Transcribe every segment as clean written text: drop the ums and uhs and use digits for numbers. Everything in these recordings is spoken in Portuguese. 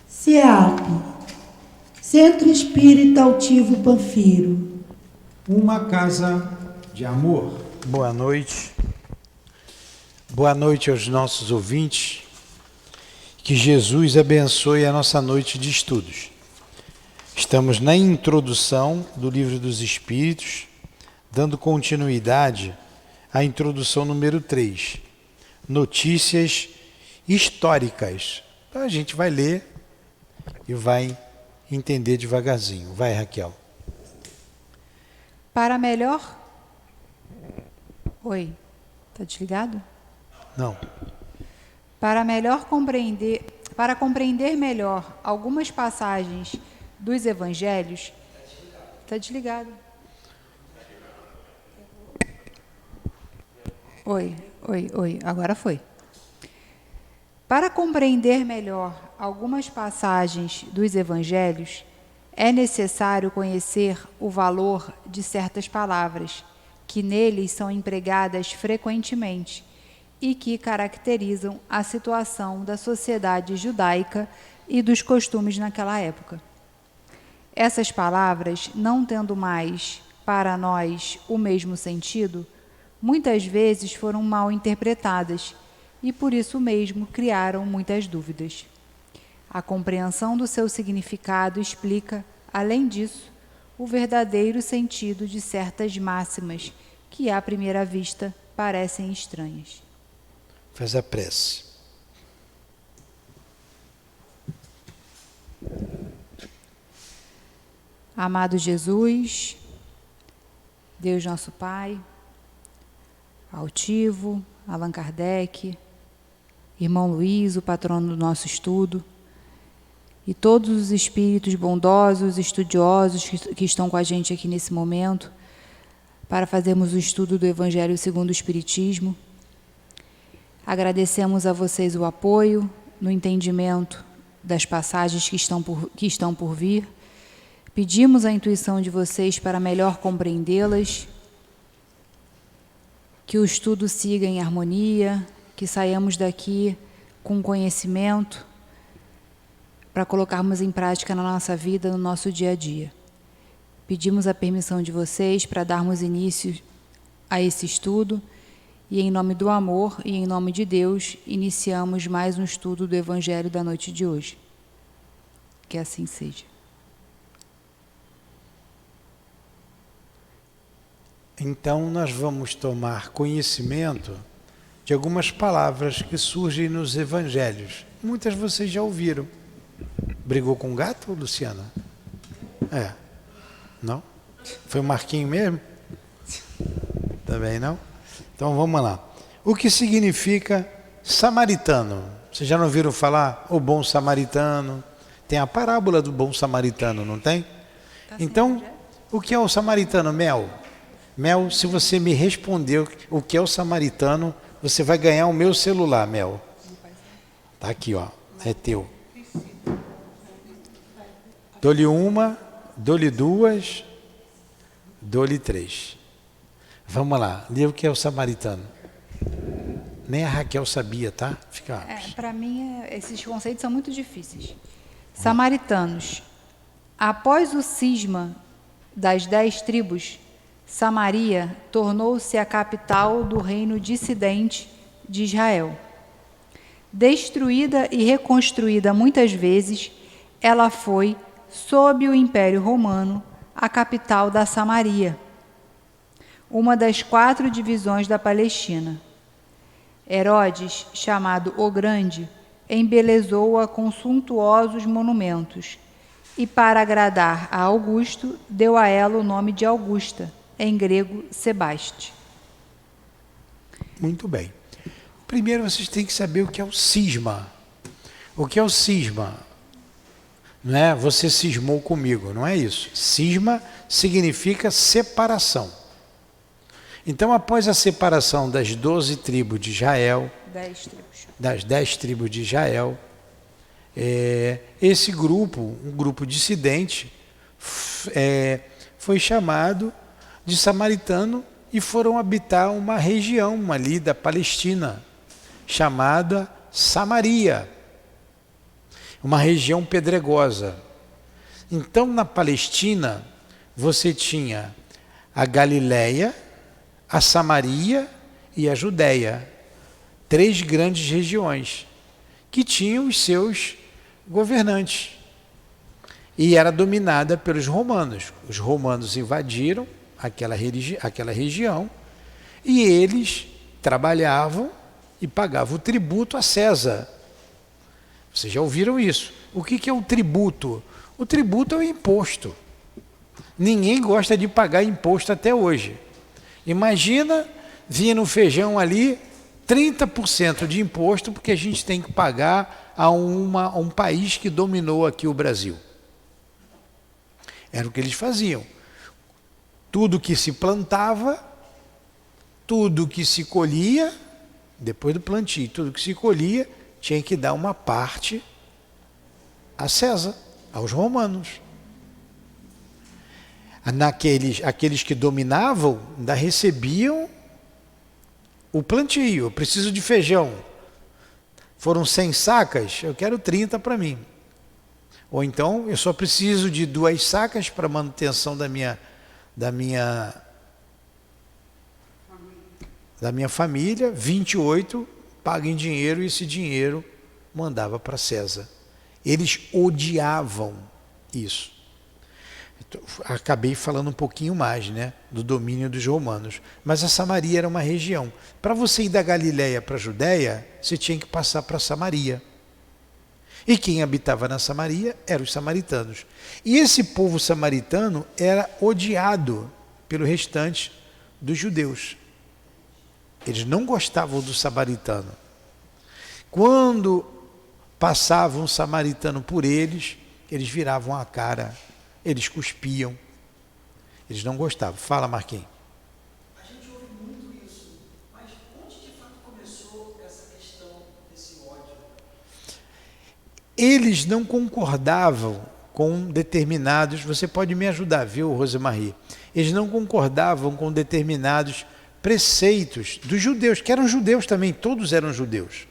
CEAP, Centro Espírita Altivo Panfiro. Uma casa de amor. Boa noite. Boa noite aos nossos ouvintes. Que Jesus abençoe a nossa noite de estudos. Estamos na introdução do Livro dos Espíritos, dando continuidade à introdução número 3, Notícias Históricas. Então a gente vai ler e vai entender devagarzinho. Vai, Raquel. Para melhor... Oi, está desligado? Não. Para compreender melhor algumas passagens dos evangelhos... Está desligado. Oi, agora foi. Para compreender melhor algumas passagens dos evangelhos, é necessário conhecer o valor de certas palavras, que neles são empregadas frequentemente e que caracterizam a situação da sociedade judaica e dos costumes naquela época. Essas palavras, não tendo mais para nós o mesmo sentido, muitas vezes foram mal interpretadas e por isso mesmo criaram muitas dúvidas. A compreensão do seu significado explica, além disso, o verdadeiro sentido de certas máximas que, à primeira vista, parecem estranhas. Faz a prece. Amado Jesus, Deus nosso Pai, Altivo, Allan Kardec, Irmão Luiz, o patrono do nosso estudo, e todos os espíritos bondosos, estudiosos que estão com a gente aqui nesse momento, para fazermos o estudo do Evangelho segundo o Espiritismo. Agradecemos a vocês o apoio no entendimento das passagens que estão por vir. Pedimos a intuição de vocês para melhor compreendê-las, que o estudo siga em harmonia, que saiamos daqui com conhecimento para colocarmos em prática na nossa vida, no nosso dia a dia. Pedimos a permissão de vocês para darmos início a esse estudo e, em nome do amor e em nome de Deus, iniciamos mais um estudo do Evangelho da noite de hoje. Que assim seja. Então, nós vamos tomar conhecimento de algumas palavras que surgem nos evangelhos. Muitas vocês já ouviram. Brigou com o gato, Luciana? É. Não? Foi o Marquinho mesmo? Também não? Então, vamos lá. O que significa samaritano? Vocês já não ouviram falar? O bom samaritano. Tem a parábola do bom samaritano, não tem? Então, o que é o samaritano, Mel? Mel, se você me responder o que é o samaritano, você vai ganhar o meu celular, Mel. Tá aqui, ó. É teu. Dou-lhe uma, dou-lhe duas, dou-lhe três. Vamos lá, lê o que é o samaritano. Nem a Raquel sabia, tá? Fica. Para mim, esses conceitos são muito difíceis. Samaritanos. Após o cisma das 10 tribos, Samaria tornou-se a capital do reino dissidente de Israel. Destruída e reconstruída muitas vezes, ela foi, sob o Império Romano, a capital da Samaria, uma das 4 divisões da Palestina. Herodes, chamado o Grande, embelezou-a com suntuosos monumentos e, para agradar a Augusto, deu a ela o nome de Augusta, em grego, Sebaste. Muito bem. Primeiro vocês têm que saber o que é o cisma. O que é o cisma? Não é? Você cismou comigo, não é isso. Cisma significa separação. Então, após a separação das 12 tribos de Israel, 10 tribos. Das 10 tribos de Israel, esse grupo, um grupo dissidente, foi chamado de samaritano e foram habitar uma região ali da Palestina, chamada Samaria, uma região pedregosa. Então, na Palestina, você tinha a Galileia, a Samaria e a Judéia, 3 grandes regiões que tinham os seus governantes. E era dominada pelos romanos. Os romanos invadiram aquela região e eles trabalhavam e pagavam o tributo a César. Vocês já ouviram isso? O que é o tributo? O tributo é o imposto. Ninguém gosta de pagar imposto até hoje. Imagina vir no feijão ali 30% de imposto porque a gente tem que pagar a um país que dominou aqui o Brasil. Era o que eles faziam. Tudo que se plantava, tudo que se colhia, depois do plantio, tudo que se colhia, tinha que dar uma parte a César, aos romanos. Aqueles que dominavam ainda recebiam o plantio. Eu preciso de feijão. Foram 100 sacas, eu quero 30 para mim. Ou então, eu só preciso de 2 sacas para manutenção da minha família, 28 paga em dinheiro e esse dinheiro mandava para César. Eles odiavam isso. Acabei falando um pouquinho mais, né, do domínio dos romanos. Mas a Samaria era uma região. Para você ir da Galileia para a Judéia, você tinha que passar para Samaria. E quem habitava na Samaria eram os samaritanos. E esse povo samaritano era odiado pelo restante dos judeus. Eles não gostavam do samaritano. Quando passava um samaritano por eles, eles viravam a cara, eles cuspiam. Eles não gostavam. Fala, Marquinhos. A gente ouve muito isso, mas onde de fato começou essa questão desse ódio? Eles não concordavam com determinados, você pode me ajudar, viu, Rosemarie? Eles não concordavam com determinados preceitos dos judeus, que eram judeus também, todos eram judeus.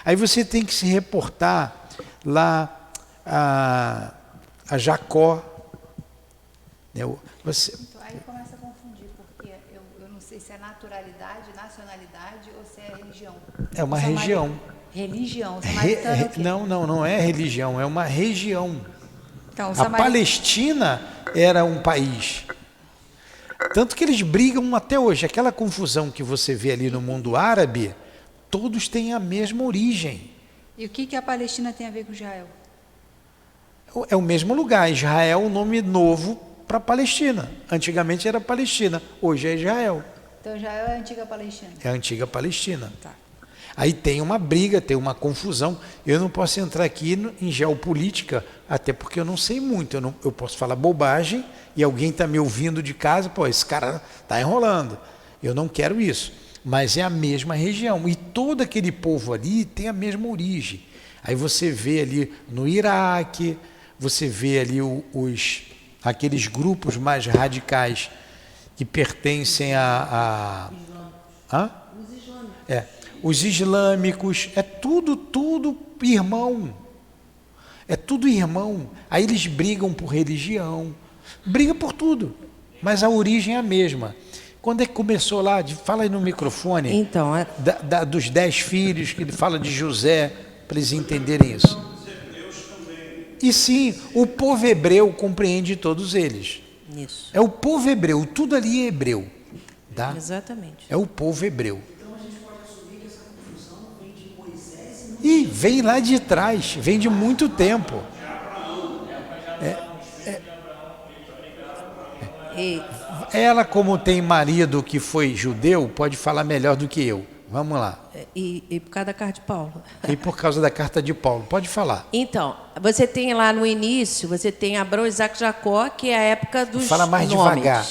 Aí você tem que se reportar lá a Jacó. Você... Então, aí começa a confundir, porque eu não sei se é naturalidade, nacionalidade ou se é religião. É uma região. Religião. Samaritano é o quê? Não é religião, é uma região. Então, a Palestina era um país. Tanto que eles brigam até hoje. Aquela confusão que você vê ali no mundo árabe, todos têm a mesma origem. E o que a Palestina tem a ver com Israel? É o mesmo lugar. Israel é um nome novo para Palestina. Antigamente era Palestina, hoje é Israel. Então Israel é a antiga Palestina. É a antiga Palestina. Tá. Aí tem uma briga, tem uma confusão. Eu não posso entrar aqui em geopolítica, até porque eu não sei muito. Eu posso falar bobagem e alguém está me ouvindo de casa, pô, esse cara está enrolando. Eu não quero isso. Mas é a mesma região. E todo aquele povo ali tem a mesma origem. Aí você vê ali no Iraque, você vê ali aqueles grupos mais radicais que pertencem os islâmicos, é tudo irmão. É tudo irmão. Aí eles brigam por religião, brigam por tudo, mas a origem é a mesma. Quando é que começou lá? Fala aí no microfone. Então, dos 10 filhos, que ele fala de José, para eles entenderem isso. E sim, o povo hebreu compreende todos eles. Isso. É o povo hebreu, tudo ali é hebreu. Tá? Exatamente. É o povo hebreu. E vem lá de trás, vem de muito tempo. Ela, como tem marido que foi judeu, pode falar melhor do que eu. Vamos lá. E por causa da carta de Paulo. E por causa da carta de Paulo. Pode falar. Então, você tem lá no início, você tem Abraão, Isaac e Jacó, que é a época dos nomes. Fala mais devagar.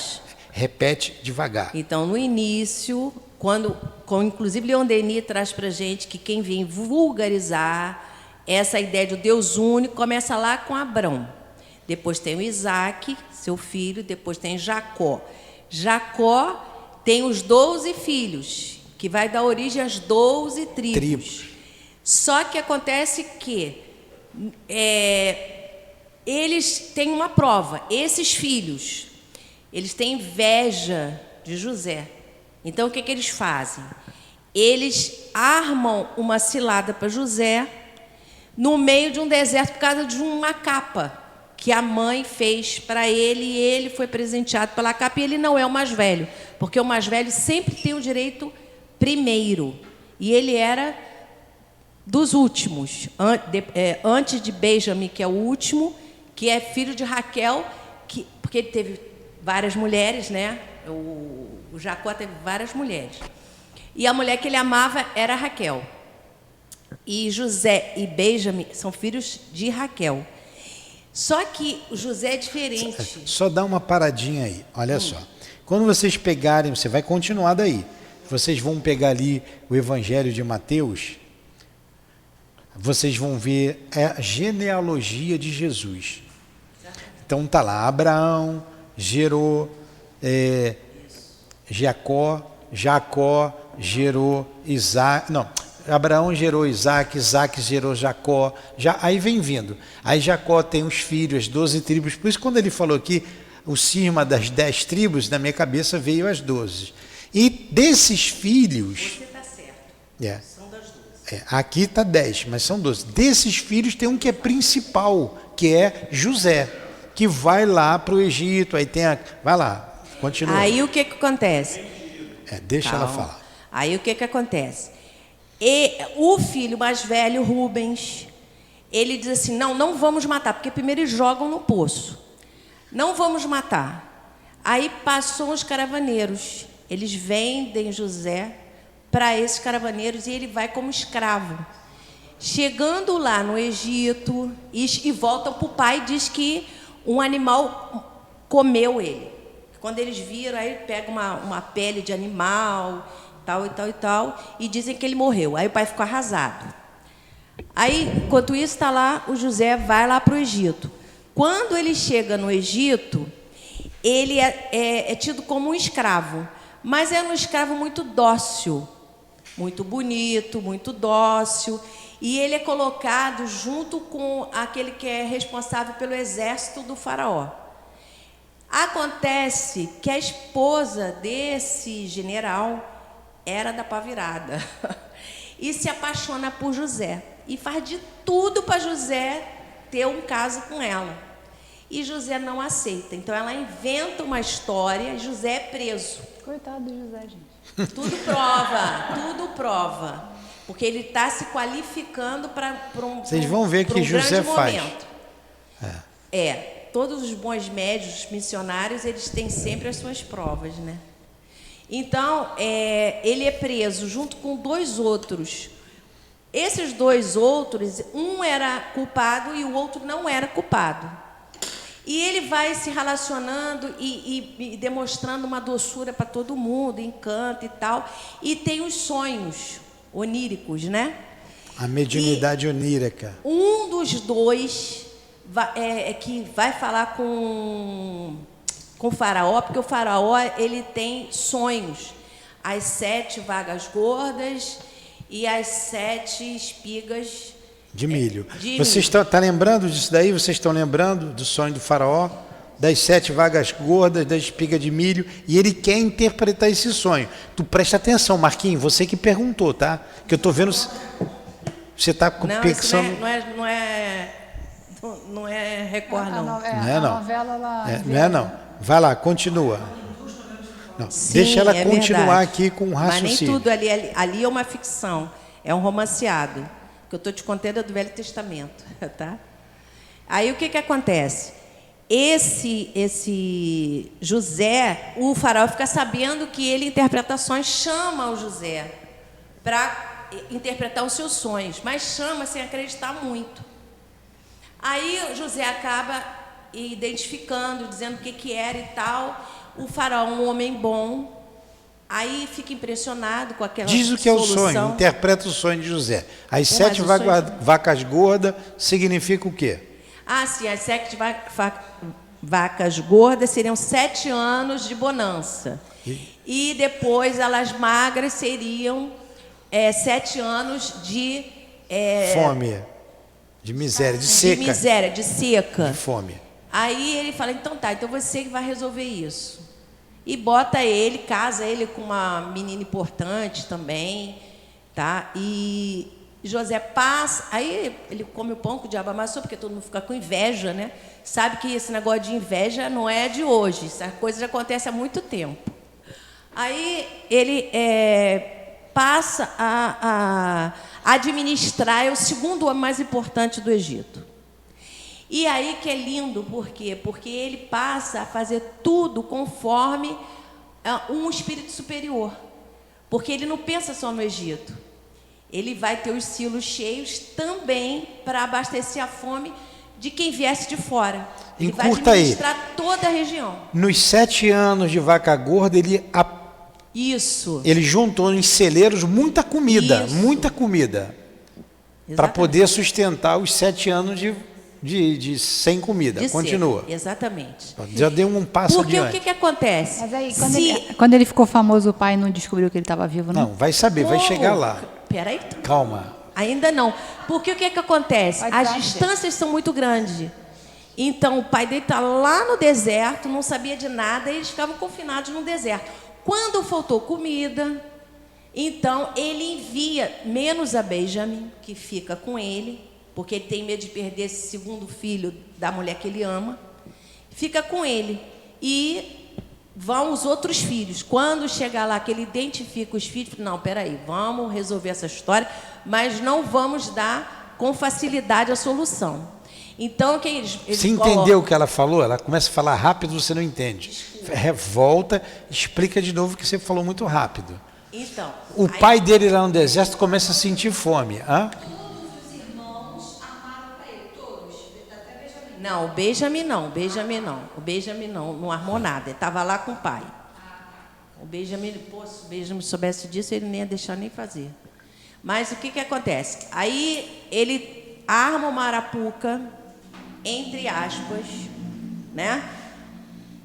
Repete devagar. Então, no início, quando inclusive Leon Denis traz para a gente que quem vem vulgarizar essa ideia de Deus único começa lá com Abraão. Depois tem o Isaac, seu filho, depois tem Jacó. Jacó tem os 12 filhos, que vai dar origem às 12 tribos. Só que acontece que eles têm uma prova. Esses filhos, eles têm inveja de José. Então, o que eles fazem? Eles armam uma cilada para José no meio de um deserto por causa de uma capa que a mãe fez para ele, e ele foi presenteado pela capa, e ele não é o mais velho, porque o mais velho sempre tem o direito primeiro, e ele era dos últimos, antes de Benjamim, que é o último, que é filho de Raquel, porque ele teve várias mulheres, né? O Jacó teve várias mulheres. E a mulher que ele amava era Raquel. E José e Benjamim são filhos de Raquel. Só que José é diferente. Só dá uma paradinha aí, olha só. Quando vocês pegarem, você vai continuar daí. Vocês vão pegar ali o Evangelho de Mateus, vocês vão ver a genealogia de Jesus. Então tá lá, Abraão gerou Jacó gerou Isaac, não, Abraão gerou Isaac, Isaac gerou Jacó, aí vem vindo. Aí Jacó tem os filhos, as 12 tribos, por isso quando ele falou aqui, o cisma das 10 tribos, na minha cabeça veio as 12. E desses filhos... Você está certo, são das 12. Aqui está 10, mas são 12. Desses filhos tem um que é principal, que é José, que vai lá para o Egito, aí tem vai lá, continua. Aí o que acontece? Deixa ela falar. Aí o que acontece? E o filho mais velho, Rubens, ele diz assim, não vamos matar, porque primeiro eles jogam no poço. Não vamos matar. Aí passam os caravaneiros, eles vendem José para esses caravaneiros e ele vai como escravo. Chegando lá no Egito, e voltam para o pai, diz que um animal comeu ele. Quando eles viram, aí pega uma pele de animal, tal e tal e tal, e dizem que ele morreu. Aí o pai ficou arrasado. Aí, enquanto isso, está lá, o José vai lá para o Egito. Quando ele chega no Egito, ele é tido como um escravo, mas é um escravo muito dócil, muito bonito, muito dócil, e ele é colocado junto com aquele que é responsável pelo exército do faraó. Acontece que a esposa desse general era da pá virada e se apaixona por José e faz de tudo para José ter um caso com ela. E José não aceita. Então ela inventa uma história e José é preso. Coitado do José, gente. Tudo prova. Porque ele está se qualificando para Vocês vão ver que José faz. Todos os bons médios, missionários, eles têm sempre as suas provas, né? Então, ele é preso junto com 2 outros. Esses 2 outros, um era culpado e o outro não era culpado. E ele vai se relacionando e demonstrando uma doçura para todo mundo, encanto e tal. E tem os sonhos oníricos, né? A mediunidade onírica. Um dos 2 que vai falar com o faraó, porque o faraó ele tem sonhos. As 7 vagas gordas e as 7 espigas de milho. Vocês estão lembrando disso daí? Vocês estão lembrando do sonho do faraó? Das 7 vagas gordas, da espiga de milho, e ele quer interpretar esse sonho. Tu presta atenção, Marquinhos, você que perguntou, tá? Que eu tô vendo... Você tá pensando... Não é Record, não. Não é, a não. novela lá. Não é, não. Vai lá, continua. Não, Sim, deixa ela continuar verdade. aqui com o raciocínio. Mas nem tudo ali é uma ficção, é um romanceado. O que eu estou te contando é do Velho Testamento, tá? Aí o que acontece? Esse José, o faraó fica sabendo que ele, em interpretações, chama o José para interpretar os seus sonhos, mas chama sem acreditar muito. Aí José acaba identificando, dizendo o que era e tal. O faraó, um homem bom, aí fica impressionado com aquela Diz o que solução. é o sonho, interpreta o sonho de José. As 7 vacas gordas significa o quê? Sim, as 7 vacas gordas seriam 7 anos de bonança. E depois, elas magras seriam 7 anos de Fome, de miséria, de seca. De miséria, de seca. De fome. Aí ele fala, então tá, então você que vai resolver isso. E bota ele, casa ele com uma menina importante também, tá? E José passa, aí ele come o pão que o diabo amassou, porque todo mundo fica com inveja, né? Sabe que esse negócio de inveja não é de hoje, essa coisa já acontece há muito tempo. Aí ele passa a administrar, é o segundo homem mais importante do Egito. E aí que é lindo, por quê? Porque ele passa a fazer tudo conforme um espírito superior. Porque ele não pensa só no Egito. Ele vai ter os silos cheios também para abastecer a fome de quem viesse de fora. Ele vai administrar toda a região. Nos 7 anos de vaca gorda, ele juntou em celeiros muita comida, para poder sustentar os 7 anos de sem comida. Continua. Seca, exatamente. Já deu um passo adiante. Porque o que acontece? Mas aí, quando ele ficou famoso, o pai não descobriu que ele estava vivo, não? Não, vai saber, vai chegar lá. Peraí. Calma. Ainda não. Porque o que acontece? As distâncias são muito grandes. Então, o pai dele está lá no deserto, não sabia de nada, e eles ficavam confinados no deserto. Quando faltou comida, então ele envia, menos a Benjamim, que fica com ele, porque ele tem medo de perder esse segundo filho da mulher que ele ama, fica com ele. E vão os outros filhos. Quando chegar lá, que ele identifica os filhos, não, peraí, vamos resolver essa história, mas não vamos dar com facilidade a solução. Então, que eles você entendeu o que ela falou? Ela começa a falar rápido, você não entende. Volta, explica de novo que você falou muito rápido. Então, o pai dele lá no deserto começa a sentir fome. Não, o Benjamim não armou nada, ele estava lá com o pai. O Benjamim, se o Benjamim soubesse disso, ele nem ia deixar nem fazer. Mas o que acontece? Aí ele arma uma arapuca, entre aspas, né,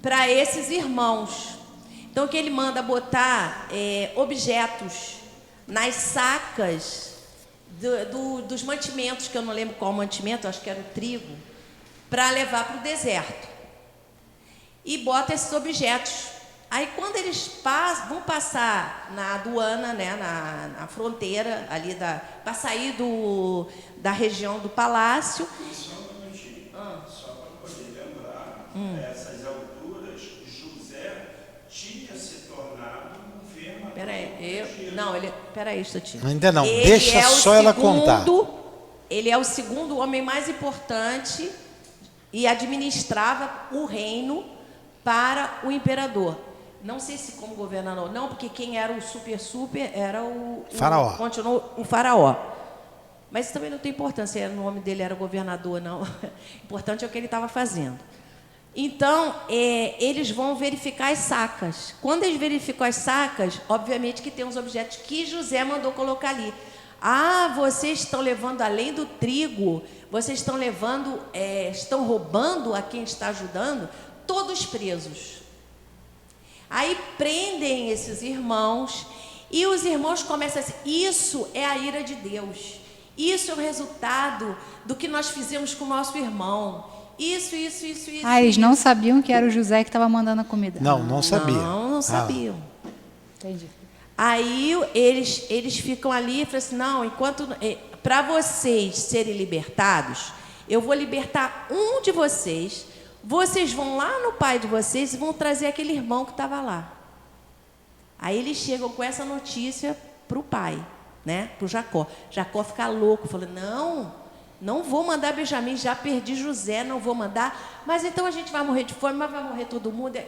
para esses irmãos. Então, que ele manda botar objetos nas sacas dos mantimentos, que eu não lembro qual mantimento, acho que era o trigo, para levar para o deserto. E bota esses objetos. Aí, quando eles vão passar na aduana, né, na fronteira, ali para sair da região do palácio. Só um minutinho, só para poder lembrar, essas alturas, José tinha se tornado um governo. Peraí, Statinho. Ainda não, deixa só ela contar. Ele é o segundo homem mais importante e administrava o reino para o imperador. Não sei se como governador, não, porque quem era o super era o faraó. Continuou o faraó. Mas isso também não tem importância, o nome dele era governador, não. O importante é o que ele estava fazendo. Então, eles vão verificar as sacas. Quando eles verificam as sacas, obviamente que tem uns objetos que José mandou colocar ali. Vocês estão levando, além do trigo, vocês estão levando, estão roubando a quem está ajudando, todos presos. Aí prendem esses irmãos, e os irmãos começam a dizer, isso é a ira de Deus. Isso é o resultado do que nós fizemos com o nosso irmão. Isso. Eles não sabiam que era o José que estava mandando a comida. Não sabia. Não sabiam. Entendi. Aí eles ficam ali e falam assim, não, para vocês serem libertados, eu vou libertar um de vocês, vocês vão lá no pai de vocês e vão trazer aquele irmão que estava lá. Aí eles chegam com essa notícia para o pai, né, para o Jacó. Jacó fica louco, falou, não vou mandar Benjamim, já perdi José, não vou mandar, mas então a gente vai morrer de fome, mas vai morrer todo mundo.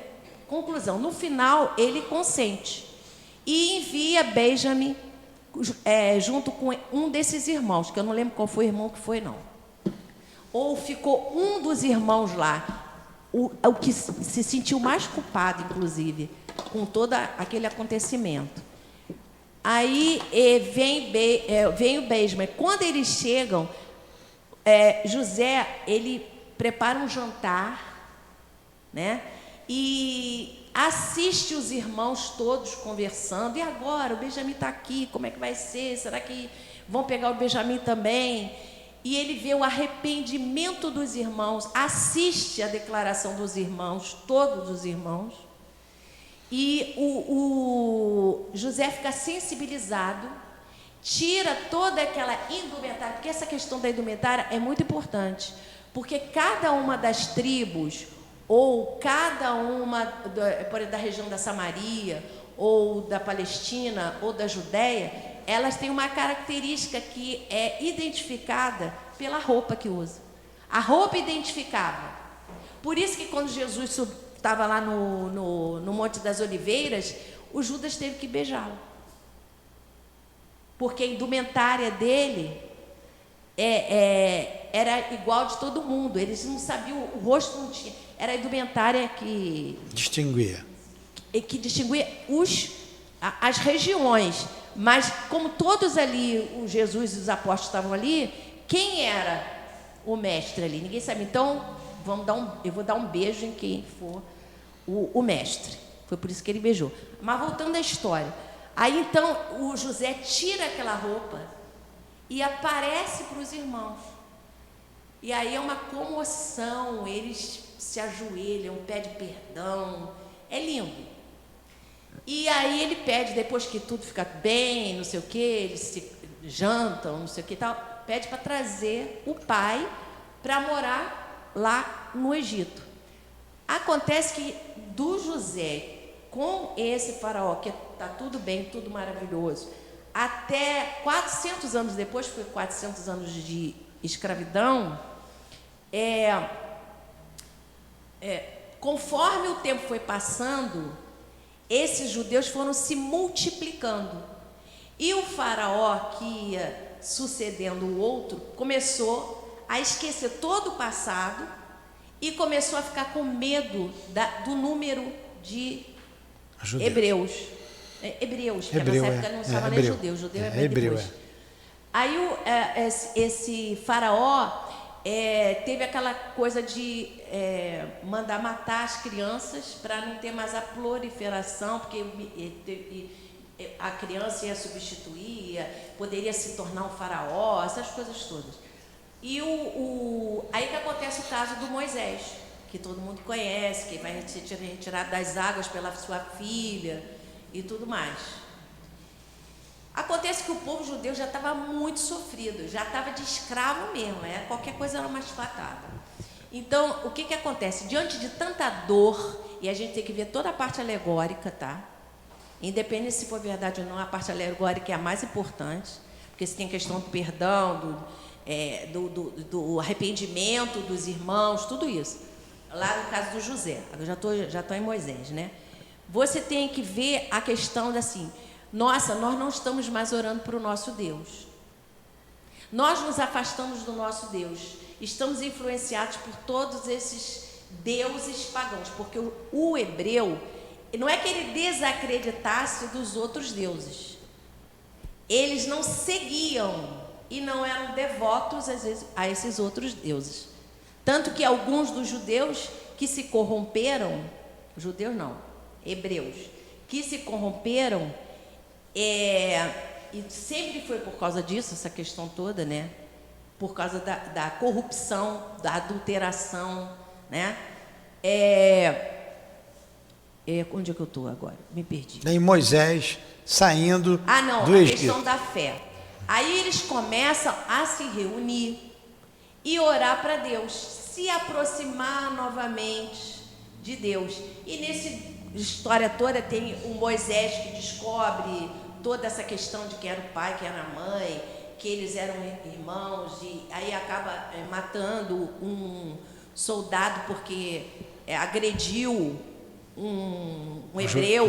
Conclusão, no final ele consente e envia Benjamim junto com um desses irmãos, que eu não lembro qual foi o irmão que foi, não. Ou ficou um dos irmãos lá, o que se sentiu mais culpado, inclusive, com todo aquele acontecimento. Aí vem o Benjamim. Quando eles chegam, José, ele prepara um jantar, né? E assiste os irmãos todos conversando. E agora? O Benjamim está aqui, como é que vai ser? Será que vão pegar o Benjamim também? E ele vê o arrependimento dos irmãos, assiste a declaração dos irmãos, todos os irmãos. E o José fica sensibilizado, tira toda aquela indumentária, porque essa questão da indumentária é muito importante, porque cada uma das tribos, ou cada uma da região da Samaria, ou da Palestina, ou da Judéia, elas têm uma característica que é identificada pela roupa que usa. A roupa identificava. Por isso que quando Jesus estava lá no Monte das Oliveiras, o Judas teve que beijá-lo. Porque a indumentária dele era igual de todo mundo. Eles não sabiam, o rosto não tinha. Era a indumentária que distinguia as regiões. Mas como todos ali, o Jesus e os apóstolos estavam ali, quem era o mestre ali? Ninguém sabe. Então, eu vou dar um beijo em quem for o mestre. Foi por isso que ele beijou. Mas voltando à história. Aí então o José tira aquela roupa e aparece para os irmãos. E aí é uma comoção, eles se ajoelham, pedem perdão. É lindo. E aí ele pede, depois que tudo fica bem, não sei o quê, eles se jantam, não sei o que e tal, pede para trazer o pai para morar lá no Egito. Acontece que do José com esse faraó, que está tudo bem, tudo maravilhoso, até 400 anos depois, foi 400 anos de escravidão, conforme o tempo foi passando, esses judeus foram se multiplicando. E o faraó, que ia sucedendo o outro, começou a esquecer todo o passado e começou a ficar com medo do número de hebreus. Porque nessa época não estava nem judeu. Judeu é bem depois. Aí esse faraó teve aquela coisa de mandar matar as crianças para não ter mais a proliferação, porque a criança ia substituir, poderia se tornar um faraó, essas coisas todas. E aí que acontece o caso do Moisés, que todo mundo conhece, que vai ser retirado das águas pela sua filha e tudo mais. Acontece que o povo judeu já estava muito sofrido, já estava de escravo mesmo, qualquer coisa era uma chibatada. Então, o que acontece? Diante de tanta dor, e a gente tem que ver toda a parte alegórica, tá? Independente se for verdade ou não, a parte alegórica é a mais importante, porque se tem questão do perdão, do arrependimento dos irmãos, tudo isso. Lá no caso do José, eu já estou em Moisés, né? Você tem que ver a questão assim, nossa, nós não estamos mais orando para o nosso Deus. Nós nos afastamos do nosso Deus. Estamos influenciados por todos esses deuses pagãos, porque o hebreu, não é que ele desacreditasse dos outros deuses. Eles não seguiam e não eram devotos a esses outros deuses. Tanto que alguns dos judeus que se corromperam, judeus não, hebreus, que se corromperam, e sempre foi por causa disso, essa questão toda, né? Por causa da corrupção, da adulteração, né? Onde é que eu estou agora? Me perdi. Em Moisés saindo do a Egito. questão da fé. Aí eles começam a se reunir e orar para Deus, se aproximar novamente de Deus. E nessa história toda tem o Moisés que descobre toda essa questão de quem era o pai, quem era a mãe, que eles eram irmãos, e aí acaba matando um soldado porque agrediu um hebreu.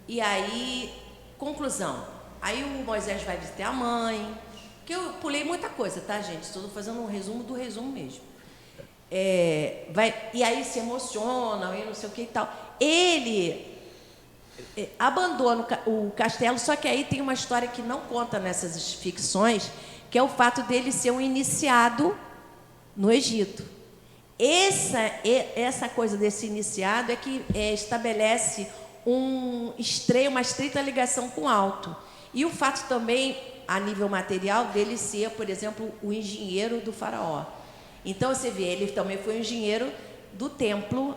E aí, conclusão, aí o Moisés vai visitar a mãe, que eu pulei muita coisa, tá, gente? Estou fazendo um resumo do resumo mesmo. E aí se emocionam e não sei o que e tal. Ele abandona o castelo, só que aí tem uma história que não conta nessas ficções, que é o fato dele ser um iniciado no Egito. Essa coisa desse iniciado é que estabelece uma estreita ligação com o alto. E o fato também, a nível material, dele ser, por exemplo, o engenheiro do faraó. Então, você vê, ele também foi o engenheiro do templo,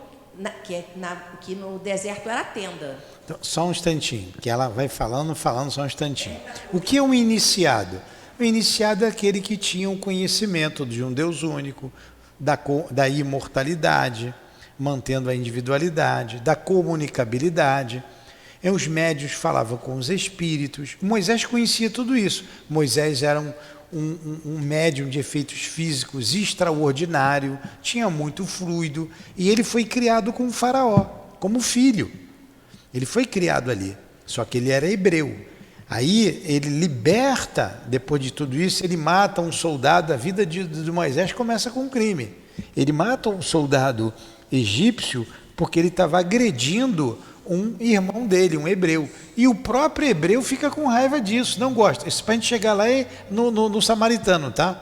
que no deserto era a tenda. Então, só um instantinho, que ela vai falando, só um instantinho. O que é um iniciado? O iniciado é aquele que tinha um conhecimento de um Deus único, da imortalidade, mantendo a individualidade, da comunicabilidade. Os médiuns falavam com os espíritos. Moisés conhecia tudo isso. Moisés era um médium de efeitos físicos extraordinário, tinha muito fluido, e ele foi criado com o faraó, como filho. Ele foi criado ali, só que ele era hebreu. Aí ele liberta, depois de tudo isso, ele mata um soldado. A vida de Moisés começa com um crime. Ele mata um soldado egípcio porque ele estava agredindo um irmão dele, um hebreu. E o próprio hebreu fica com raiva disso, não gosta. Isso para a gente chegar lá no samaritano, tá?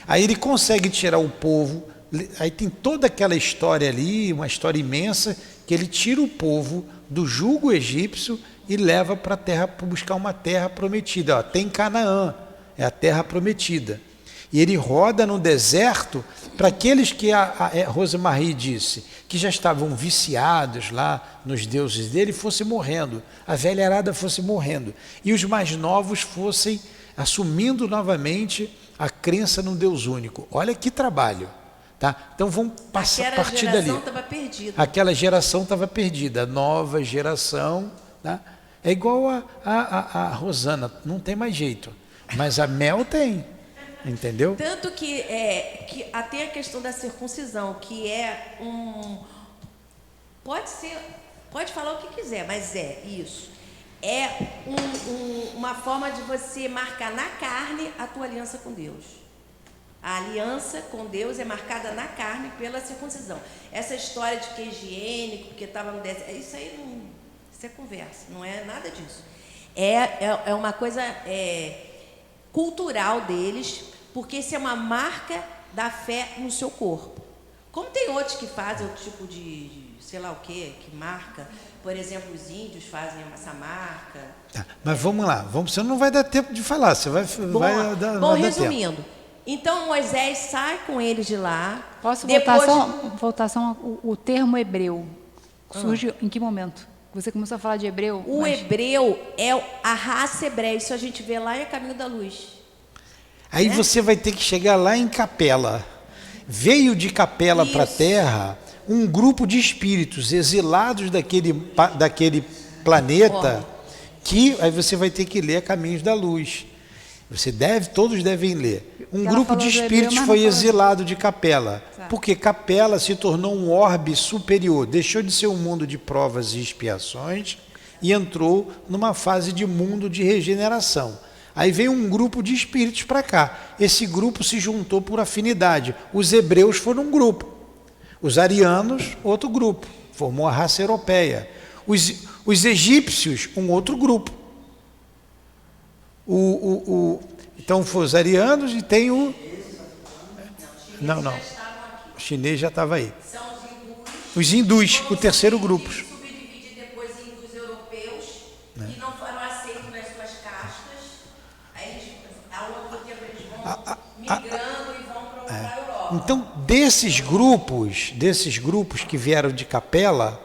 Aí ele consegue tirar o povo. Aí tem toda aquela história ali, uma história imensa, que ele tira o povo do jugo egípcio e leva para a terra, para buscar uma terra prometida. Ó, tem Canaã, é a terra prometida. E ele roda no deserto para aqueles que a Rosemarie disse, que já estavam viciados lá nos deuses dele, fossem morrendo, a velharada fosse morrendo, e os mais novos fossem assumindo novamente a crença no Deus único. Olha que trabalho. Tá? Então vamos passar a partir dali. Aquela geração estava perdida. Aquela geração estava perdida, a nova geração, tá? É igual a Rosana, não tem mais jeito, mas a Mel tem, entendeu? Tanto que até a questão da circuncisão, que é pode falar o que quiser, mas é isso. É uma forma de você marcar na carne a tua aliança com Deus. A aliança com Deus é marcada na carne pela circuncisão. Essa história de que é higiênico, porque estava no deserto, isso aí isso é conversa, não é nada disso. É uma coisa cultural deles, porque isso é uma marca da fé no seu corpo. Como tem outros que fazem outro tipo de sei lá o que marca, por exemplo, os índios fazem essa marca. Tá, mas vamos lá, você não vai dar tempo de falar, você vai dar. Bom, resumindo, então Moisés sai com eles de lá. Posso voltar só o termo hebreu? Surge em que momento? Você começou a falar de hebreu? Hebreu é a raça hebreia, isso a gente vê lá em Caminho da Luz. Aí você vai ter que chegar lá em Capela. Veio de Capela para a Terra um grupo de espíritos exilados daquele planeta, que aí você vai ter que ler Caminhos da Luz. Todos devem ler. Um grupo de espíritos foi exilado de Capela, porque Capela se tornou um orbe superior, deixou de ser um mundo de provas e expiações e entrou numa fase de mundo de regeneração. Aí veio um grupo de espíritos para cá. Esse grupo se juntou por afinidade. Os hebreus foram um grupo, os arianos, outro grupo, formou a raça europeia. Os egípcios, um outro grupo. Então, foram os arianos e tem o... Não. O chinês já estava aí. São os hindus, o terceiro grupo. Subdividir depois em hindus europeus, que não foram aceitos nas suas castas. Aí eles, ao longo do tempo, eles vão migrando e vão para a Europa. Então, desses grupos que vieram de Capela,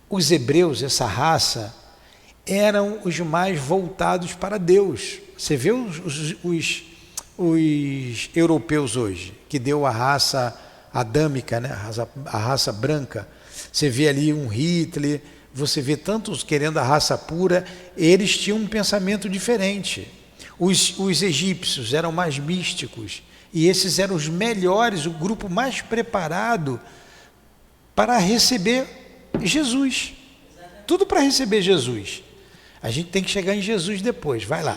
os hebreus, essa raça, eram os mais voltados para Deus. Você vê os europeus hoje, que deu a raça adâmica, né? a raça branca. Você vê ali um Hitler, você vê tantos querendo a raça pura, eles tinham um pensamento diferente. Os egípcios eram mais místicos, e esses eram os melhores, o grupo mais preparado para receber Jesus. Tudo para receber Jesus. A gente tem que chegar em Jesus depois, vai lá.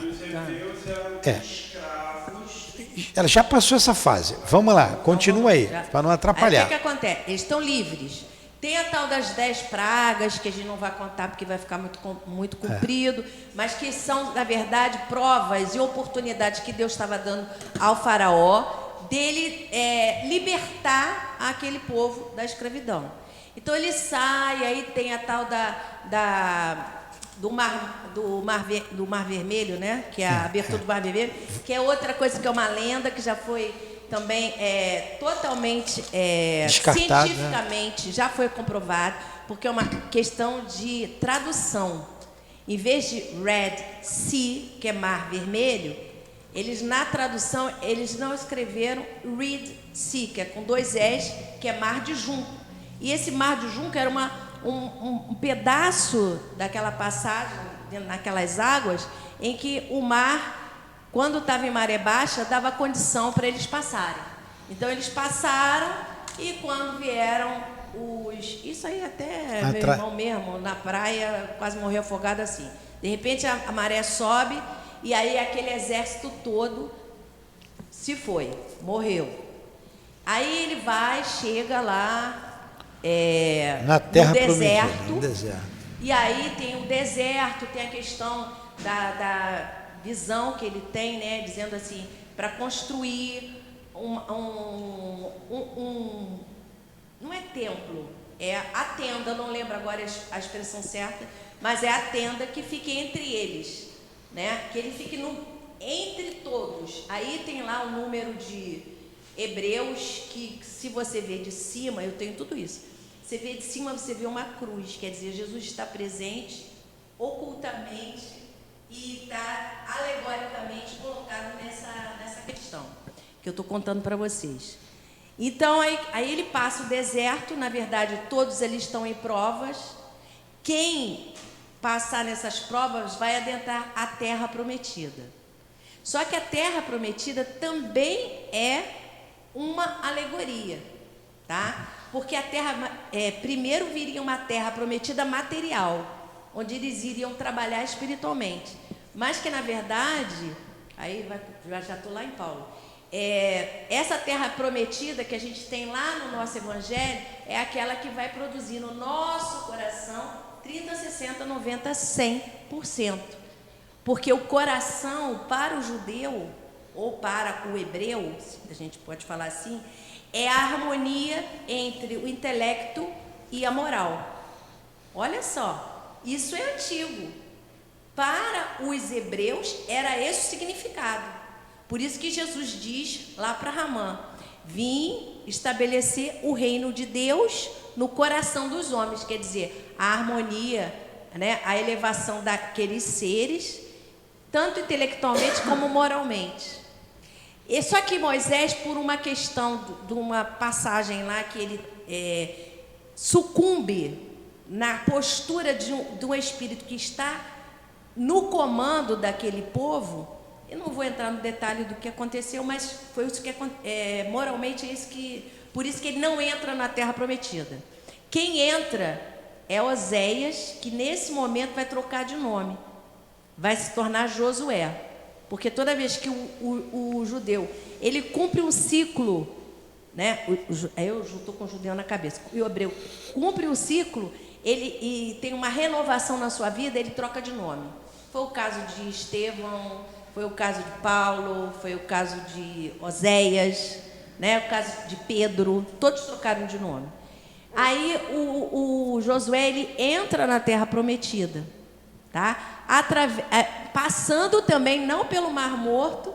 Ela já passou essa fase. Vamos lá, continua aí, para não atrapalhar. Aí o que acontece? Eles estão livres. Tem a tal das 10 pragas, que a gente não vai contar porque vai ficar muito comprido, mas que são, na verdade, provas e oportunidades que Deus estava dando ao faraó dele libertar aquele povo da escravidão. Então ele sai, aí tem a tal do Mar Vermelho, né? Que é a abertura do Mar Vermelho, que é outra coisa que é uma lenda que já foi também totalmente Descartada, cientificamente já foi comprovado, porque é uma questão de tradução. Em vez de Red Sea, que é Mar Vermelho, eles na tradução eles não escreveram Red Sea, que é com 2 S, que é Mar de Junco. E esse Mar de Junco era um pedaço daquela passagem naquelas águas em que o mar, quando estava em maré baixa, dava condição para eles passarem. Então eles passaram e quando vieram isso aí até meu irmão mesmo, na praia, quase morreu afogado assim. De repente a maré sobe e aí aquele exército todo se foi, morreu. Aí ele chega lá na terra no deserto. E aí tem o deserto, tem a questão da visão que ele tem, né, dizendo assim, para construir não é templo, é a tenda, não lembro agora a expressão certa, mas é a tenda que fica entre eles, né? Que ele fique entre todos. Aí tem lá o número de Hebreus, que se você vê de cima, eu tenho tudo isso, você vê de cima, você vê uma cruz, quer dizer, Jesus está presente ocultamente e está alegoricamente colocado nessa questão que eu estou contando para vocês. Então, aí ele passa o deserto, na verdade, todos eles estão em provas. Quem passar nessas provas vai adentrar a terra prometida. Só que a terra prometida também é uma alegoria, tá? Porque a terra, primeiro viria uma terra prometida material, onde eles iriam trabalhar espiritualmente. Mas que, na verdade, já estou lá em Paulo, essa terra prometida que a gente tem lá no nosso evangelho é aquela que vai produzir no nosso coração 30, 60, 90, 100%. Porque o coração para o judeu ou para o hebreu, a gente pode falar assim, é a harmonia entre o intelecto e a moral. Olha só, isso é antigo. Para os hebreus era esse o significado. Por isso que Jesus diz lá para Ramã: vim estabelecer o reino de Deus no coração dos homens, quer dizer, a harmonia, né, a elevação daqueles seres, tanto intelectualmente como moralmente. E só que Moisés, por uma questão de uma passagem lá que ele sucumbe na postura de um espírito que está no comando daquele povo. Eu não vou entrar no detalhe do que aconteceu, mas foi isso que moralmente por isso que ele não entra na terra prometida. Quem entra é Oséias, que nesse momento vai trocar de nome, vai se tornar Josué, porque toda vez que o judeu ele cumpre um ciclo, né? Eu estou com o judeu na cabeça. O hebreu cumpre um ciclo, e tem uma renovação na sua vida, ele troca de nome. Foi o caso de Estevão, foi o caso de Paulo, foi o caso de Oséias, né? O caso de Pedro, todos trocaram de nome. Aí o Josué ele entra na terra prometida, tá? Passando também não pelo Mar Morto,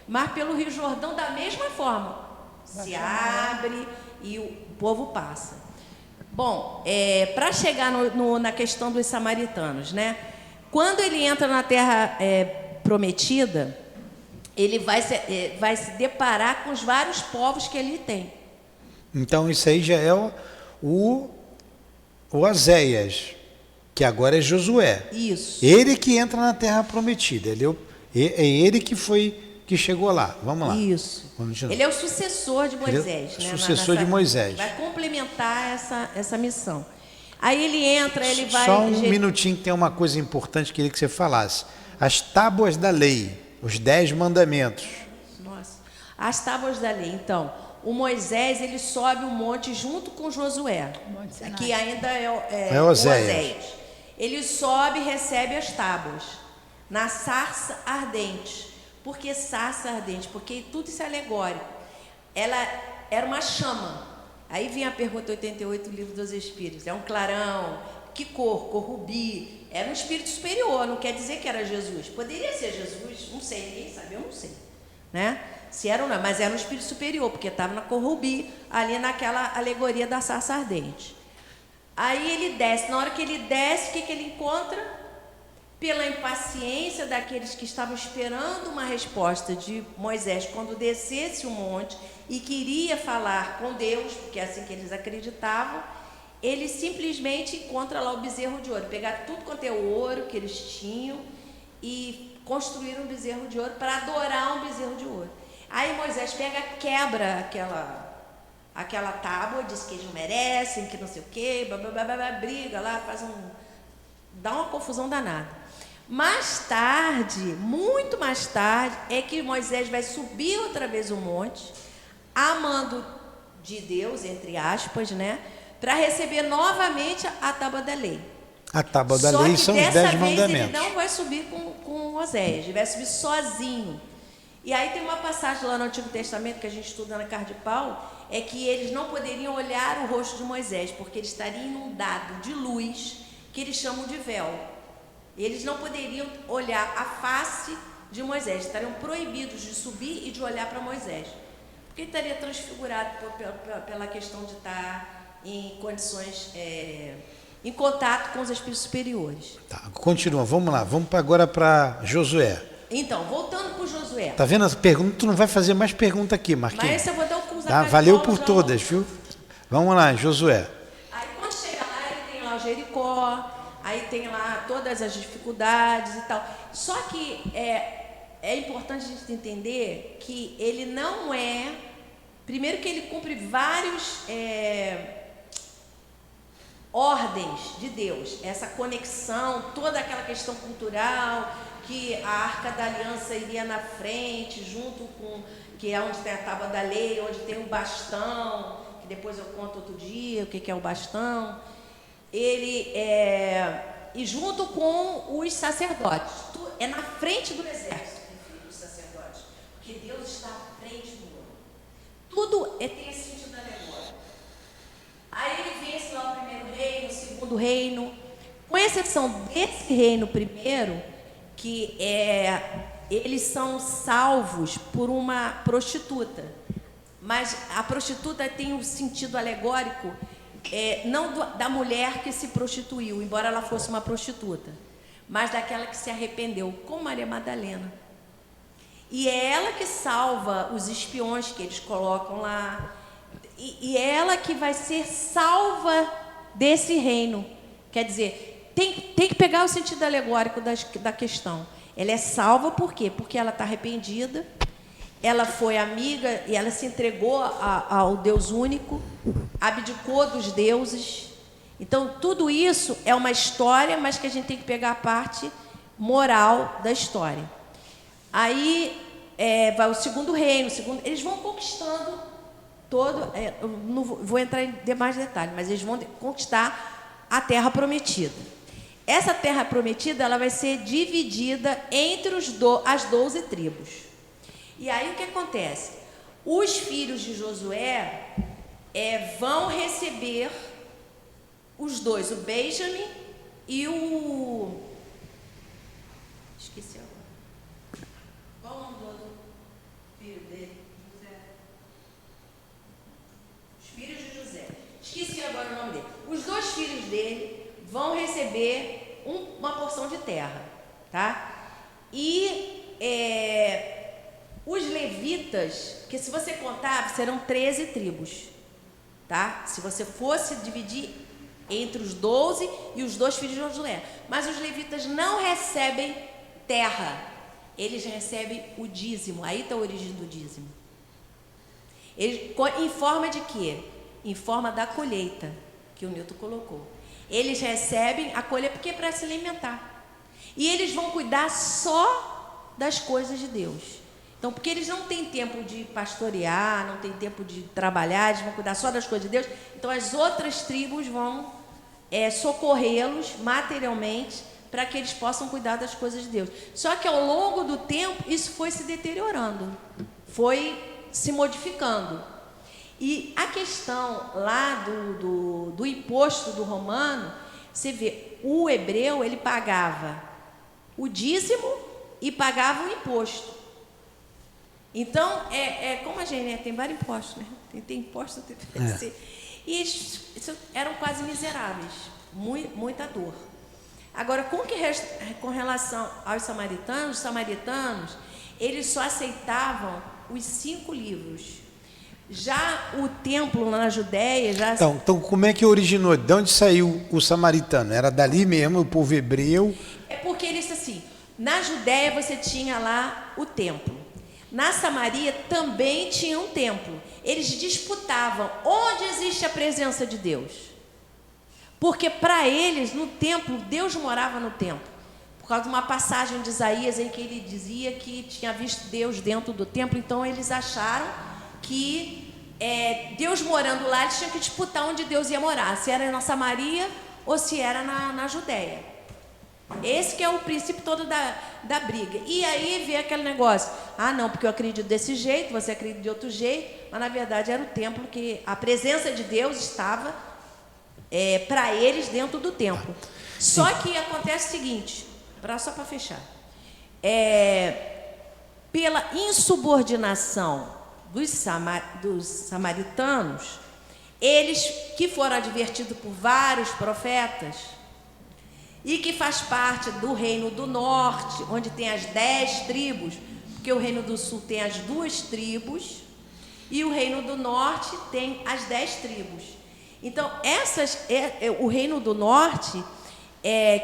mas pelo Rio Jordão da mesma forma. Se abre e o povo passa. Bom, para chegar na questão dos samaritanos, né? Quando ele entra na terra prometida, ele vai se deparar com os vários povos que ele tem. Então isso aí já é o Oséias, que agora é Josué. Isso. Ele que entra na terra prometida. É ele que chegou lá. Vamos lá. Isso. Ele é o sucessor de Moisés. Ele é o sucessor de Moisés. Vai complementar essa missão. Aí ele entra, ele vai... Só um minutinho, que tem uma coisa importante que eu queria que você falasse. As tábuas da lei, os 10 mandamentos. Nossa. As tábuas da lei. Então, o Moisés, ele sobe o monte junto com Josué, que ainda é Oséias. Ele sobe e recebe as tábuas na sarça ardente. Por que sarça ardente? Porque tudo isso é alegórico. ela era uma chama. Aí vinha a pergunta 88, livro dos Espíritos. É um clarão, que cor? Cor rubi. Era um espírito superior, não quer dizer que era Jesus. Poderia ser Jesus, não sei, ninguém sabe, eu não sei, né? Se era ou não, mas era um espírito superior, porque estava na cor rubi, ali naquela alegoria da sarça ardente. Aí ele desce, na hora que ele desce, o que ele encontra? Pela impaciência daqueles que estavam esperando uma resposta de Moisés quando descesse o monte e queria falar com Deus, porque é assim que eles acreditavam, ele simplesmente encontra lá o bezerro de ouro. Pegaram tudo quanto é o ouro que eles tinham e construíram um bezerro de ouro para adorar um bezerro de ouro. Aí Moisés quebra aquela tábua, diz que eles não merecem, que não sei o quê, briga lá, dá uma confusão danada. Mais tarde, muito mais tarde, é que Moisés vai subir outra vez o monte, a mando de Deus, entre aspas, né, para receber novamente a tábua da lei. A tábua da lei são os 10 mandamentos. Só que dessa vez ele não vai subir com Oséias, ele vai subir sozinho. E aí tem uma passagem lá no Antigo Testamento que a gente estuda na Carta de Pau, é que eles não poderiam olhar o rosto de Moisés, porque ele estaria inundado de luz, que eles chamam de véu. Eles não poderiam olhar a face de Moisés, estariam proibidos de subir e de olhar para Moisés, porque ele estaria transfigurado pela questão de estar em condições, em contato com os espíritos superiores. Tá, continua, vamos lá, vamos agora para Josué. Então, voltando para o Josué. Tá vendo as perguntas? Tu não vai fazer mais pergunta aqui, Marquinhos. Mas esse eu vou dar o curso tá, da valeu por todas, viu? Vamos lá, Josué. Aí quando chega lá, ele tem lá o Jericó, aí tem lá todas as dificuldades e tal. Só que é importante a gente entender que ele não é... Primeiro que ele cumpre vários ordens de Deus. Essa conexão, toda aquela questão cultural, que a Arca da Aliança iria na frente, junto com... que é onde tem a Tábua da Lei, onde tem o bastão, que depois eu conto outro dia o que é o bastão. E junto com os sacerdotes. É na frente do exército dos sacerdotes, porque Deus está à frente do mundo. Tudo tem esse sentido alegórico. Aí ele vence lá o primeiro reino, o segundo reino, com exceção desse reino primeiro, que eles são salvos por uma prostituta. Mas a prostituta tem um sentido alegórico, não da mulher que se prostituiu, embora ela fosse uma prostituta, mas daquela que se arrependeu, como Maria Madalena. E é ela que salva os espiões que eles colocam lá, e é ela que vai ser salva desse reino. Quer dizer, tem que pegar o sentido alegórico da questão. Ela é salva por quê? Porque ela está arrependida, ela foi amiga e ela se entregou ao Deus único, abdicou dos deuses. Então, tudo isso é uma história, mas que a gente tem que pegar a parte moral da história. Aí vai o segundo reino, eles vão conquistando todo... não vou entrar em demais detalhes, mas eles vão conquistar a Terra Prometida. Essa Terra Prometida ela vai ser dividida entre as 12 tribos. E aí o que acontece? Os filhos de Josué vão receber os dois, o Benjamim e o... Esqueci agora. Qual o nome do outro filho dele? José. Os filhos de José. Esqueci agora o nome dele. Os dois filhos dele vão receber uma porção de terra, tá? E os levitas, que se você contar, serão 13 tribos, tá? Se você fosse dividir entre os 12 e os dois filhos de Josué. Mas os levitas não recebem terra, eles recebem o dízimo. Aí está a origem do dízimo. Em forma de quê? Em forma da colheita, que o Newton colocou. Eles recebem a colheita porque é para se alimentar. E eles vão cuidar só das coisas de Deus. Então, porque eles não têm tempo de pastorear, não têm tempo de trabalhar, eles vão cuidar só das coisas de Deus. Então, as outras tribos vão socorrê-los materialmente para que eles possam cuidar das coisas de Deus. Só que ao longo do tempo, isso foi se deteriorando. Foi se modificando. E a questão lá do imposto do romano, você vê, o hebreu, ele pagava o dízimo e pagava o imposto. Então, como a gente, né, tem vários impostos, né? Tem imposto, tem TPC. E eles eram quase miseráveis, muita dor. Agora, com relação aos samaritanos, os samaritanos, eles só aceitavam os 5 livros. Já o templo na Judéia... Então, como é que originou? De onde saiu o samaritano? Era dali mesmo, o povo hebreu? É porque eles, assim, na Judéia você tinha lá o templo. Na Samaria também tinha um templo. Eles disputavam onde existe a presença de Deus. Porque para eles, no templo, Deus morava no templo. Por causa de uma passagem de Isaías em que ele dizia que tinha visto Deus dentro do templo. Então eles acharam que Deus morando lá, eles tinham que disputar onde Deus ia morar. Se era na Samaria ou se era na Judéia. Esse que é o princípio todo da briga. E aí vê aquele negócio, não, porque eu acredito desse jeito, você acredita de outro jeito, mas na verdade era o templo que a presença de Deus estava para eles dentro do templo. Só que acontece o seguinte, só para fechar, pela insubordinação dos samaritanos, eles que foram advertidos por vários profetas, e que faz parte do Reino do Norte, onde tem as 10 tribos, porque o Reino do Sul tem as 2 tribos, e o Reino do Norte tem as 10 tribos. Então, o Reino do Norte,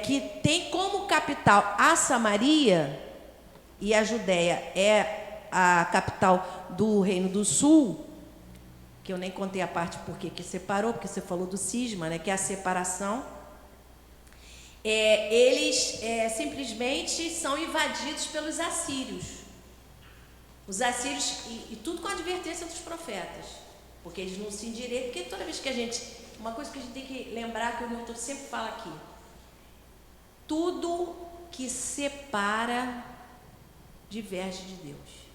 que tem como capital a Samaria, e a Judéia é a capital do Reino do Sul, que eu nem contei a parte porque que separou, porque você falou do cisma, né, que é a separação. Eles simplesmente são invadidos pelos assírios. Os assírios, e tudo com a advertência dos profetas, porque eles não se endireitam, porque toda vez que uma coisa que a gente tem que lembrar, que o Newton sempre fala aqui, tudo que separa diverge de Deus.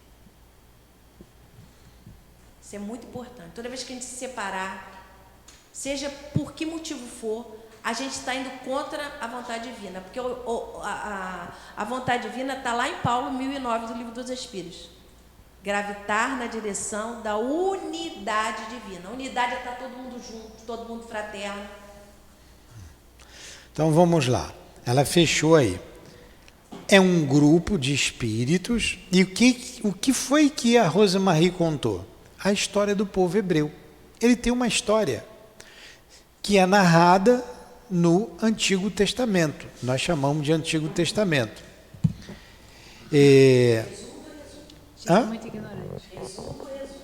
Isso é muito importante. Toda vez que a gente se separar, seja por que motivo for, a gente está indo contra a vontade divina, porque a vontade divina está lá em Paulo 1009 do Livro dos Espíritos. Gravitar na direção da unidade divina. A unidade é estar todo mundo junto, todo mundo fraterno. Então vamos lá. Ela fechou aí. É um grupo de espíritos. E o que foi que a Rosemarie contou? A história do povo hebreu. Ele tem uma história que é narrada no Antigo Testamento. Nós chamamos de Antigo Testamento. Muito ignorante.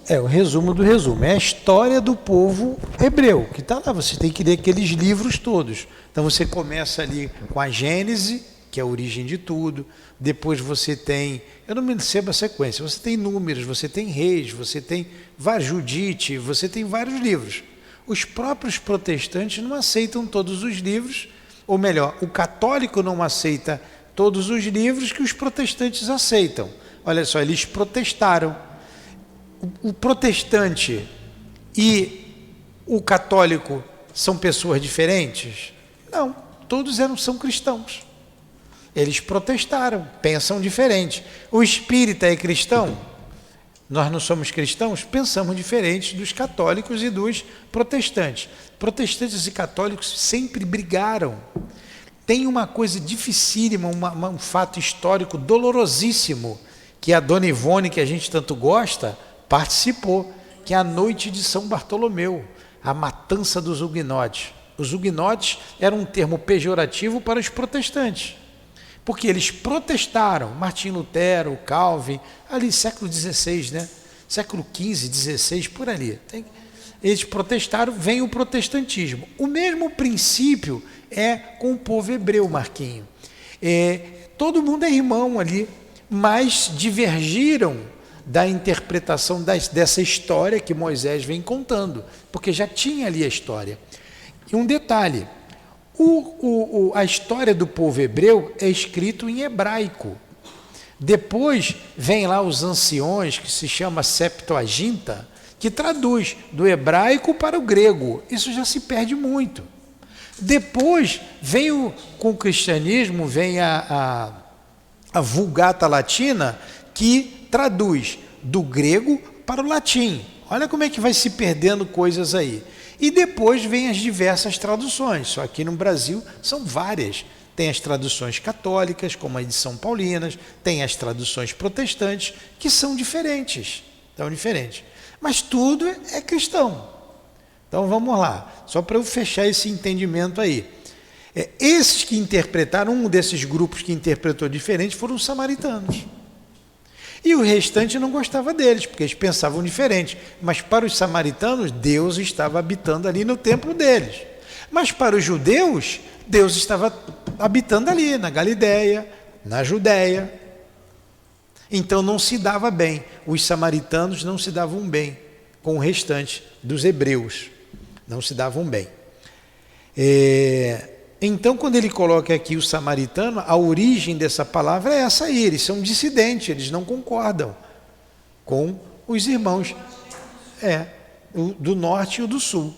É o resumo do resumo. É a história do povo hebreu, que está lá. Você tem que ler aqueles livros todos. Então você começa ali com a Gênese, que é a origem de tudo. Depois você tem, eu não me lembro a sequência, você tem Números, você tem Reis, você tem Judite, você tem vários livros. Os próprios protestantes não aceitam todos os livros, ou melhor, o católico não aceita todos os livros que os protestantes aceitam. Olha só, eles protestaram. O protestante e o católico são pessoas diferentes? Não, todos são cristãos. Eles protestaram, pensam diferente. O espírita é cristão? Nós não somos cristãos? Pensamos diferente dos católicos e dos protestantes. Protestantes e católicos sempre brigaram. Tem uma coisa dificílima, um fato histórico dolorosíssimo, que a Dona Ivone, que a gente tanto gosta, participou, que é a noite de São Bartolomeu, a matança dos huguenotes. Os huguenotes eram um termo pejorativo para os protestantes, porque eles protestaram, Martim Lutero, Calvin, ali século XVI, né? Século XV, XVI, por ali. Eles protestaram, vem o protestantismo. O mesmo princípio é com o povo hebreu, Marquinho. Todo mundo é irmão ali, mas divergiram da interpretação dessa história que Moisés vem contando, porque já tinha ali a história. E um detalhe, a história do povo hebreu é escrito em hebraico. Depois vem lá os anciões, que se chama Septuaginta, que traduz do hebraico para o grego. Isso já se perde muito. Depois vem com o cristianismo, vem a Vulgata Latina, que traduz do grego para o latim. Olha como é que vai se perdendo coisas aí. E depois vem as diversas traduções, só aqui no Brasil são várias. Tem as traduções católicas, como a de São Paulinas, tem as traduções protestantes, que são diferentes. Mas tudo é cristão. Então vamos lá, só para eu fechar esse entendimento aí. Esses que interpretaram, um desses grupos que interpretou diferente foram os samaritanos. E o restante não gostava deles, porque eles pensavam diferente. Mas para os samaritanos, Deus estava habitando ali no templo deles. Mas para os judeus, Deus estava habitando ali, na Galileia, na Judéia. Então não se dava bem. Os samaritanos não se davam bem com o restante dos hebreus. Não se davam bem. Então, quando ele coloca aqui o samaritano, a origem dessa palavra é essa aí. Eles são dissidentes, eles não concordam com os irmãos do norte e o do sul.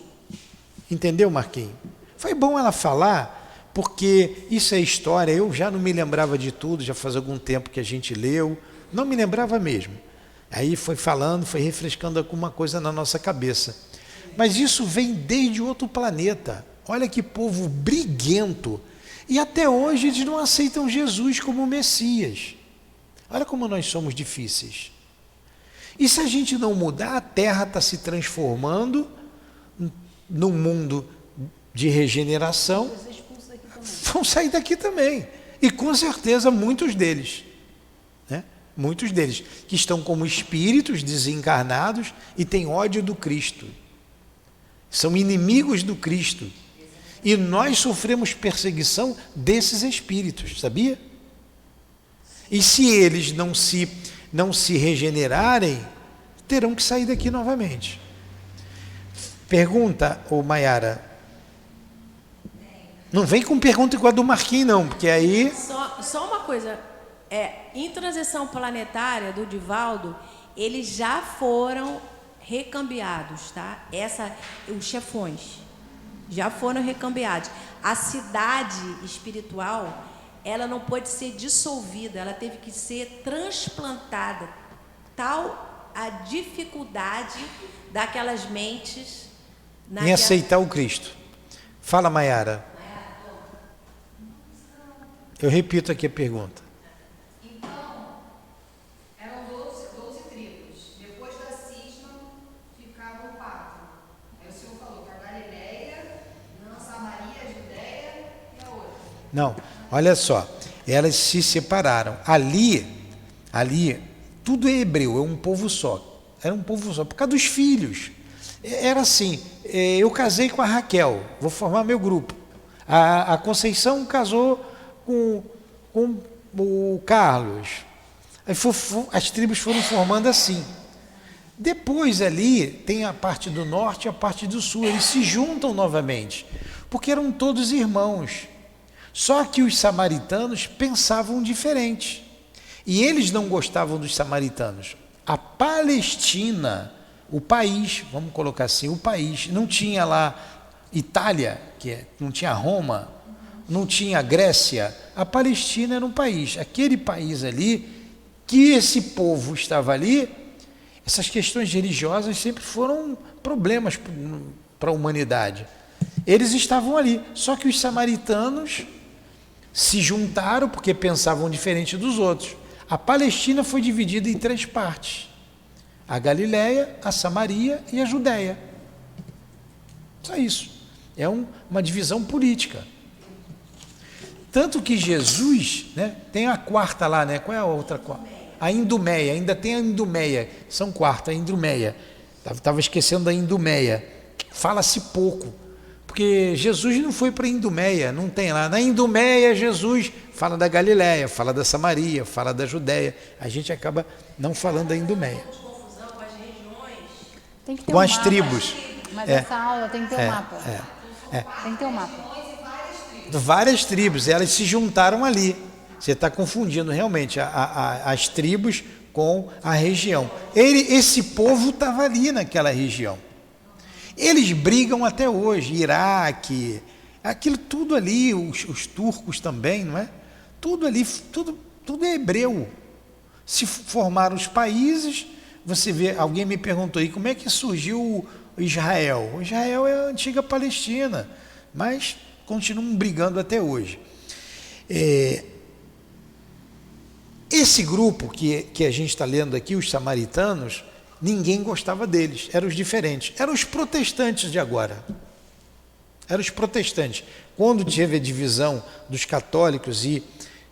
Entendeu, Marquinhos? Foi bom ela falar, porque isso é história. Eu já não me lembrava de tudo, já faz algum tempo que a gente leu, não me lembrava mesmo. Aí foi falando, foi refrescando alguma coisa na nossa cabeça. Mas isso vem desde outro planeta. Olha que povo briguento. E até hoje eles não aceitam Jesus como Messias. Olha como nós somos difíceis. E se a gente não mudar, a Terra está se transformando num mundo de regeneração. Vão sair daqui também. E com certeza muitos deles. Muitos deles que estão como espíritos desencarnados e têm ódio do Cristo. São inimigos do Cristo. E nós sofremos perseguição desses espíritos, sabia? E se eles não se regenerarem, terão que sair daqui novamente. Pergunta, ô Maiara. Não vem com pergunta igual a do Marquinhos, não, porque aí... Só uma coisa. Em transição planetária do Divaldo, eles já foram recambiados, tá? Os chefões já foram recambiados. A cidade espiritual, ela não pode ser dissolvida, ela teve que ser transplantada. Tal a dificuldade daquelas mentes em aceitar o Cristo. Fala, Maiara. Eu repito aqui a pergunta. Não, olha só, elas se separaram. Ali, tudo é hebreu, é um povo só. Era um povo só, por causa dos filhos. Era assim, eu casei com a Raquel, vou formar meu grupo. A Conceição casou com o Carlos. As tribos foram formando assim. Depois ali, tem a parte do norte e a parte do sul, eles se juntam novamente, porque eram todos irmãos. Só que os samaritanos pensavam diferente. E eles não gostavam dos samaritanos. A Palestina, o país, vamos colocar assim, o país, não tinha lá Itália, não tinha Roma, não tinha Grécia. A Palestina era um país. Aquele país ali, que esse povo estava ali, essas questões religiosas sempre foram problemas para a humanidade. Eles estavam ali. Só que os samaritanos se juntaram porque pensavam diferente dos outros. A Palestina foi dividida em 3 partes: a Galileia, a Samaria e a Judéia. Só isso. É uma divisão política. Tanto que Jesus, tem a quarta lá, qual é a outra quarta? A Idumeia, ainda tem a Idumeia, são quarta, a Idumeia. Estava esquecendo da Idumeia. Fala-se pouco. Porque Jesus não foi para a Idumeia, não tem lá. Na Idumeia, Jesus fala da Galileia, fala da Samaria, fala da Judéia. A gente acaba não falando da Idumeia. Tem que ter com as tribos. Mas essa aula tem que ter um mapa. Tem que ter um mapa. Várias tribos, elas se juntaram ali. Você está confundindo realmente as tribos com a região. Esse povo estava ali naquela região. Eles brigam até hoje, Iraque, aquilo tudo ali, os turcos também, não é? Tudo ali, tudo é hebreu. Se formaram os países, você vê, alguém me perguntou aí, como é que surgiu Israel? Israel é a antiga Palestina, mas continuam brigando até hoje. Esse grupo que a gente está lendo aqui, os samaritanos, ninguém gostava deles, eram os diferentes, eram os protestantes de agora. Eram os protestantes. Quando teve a divisão dos católicos e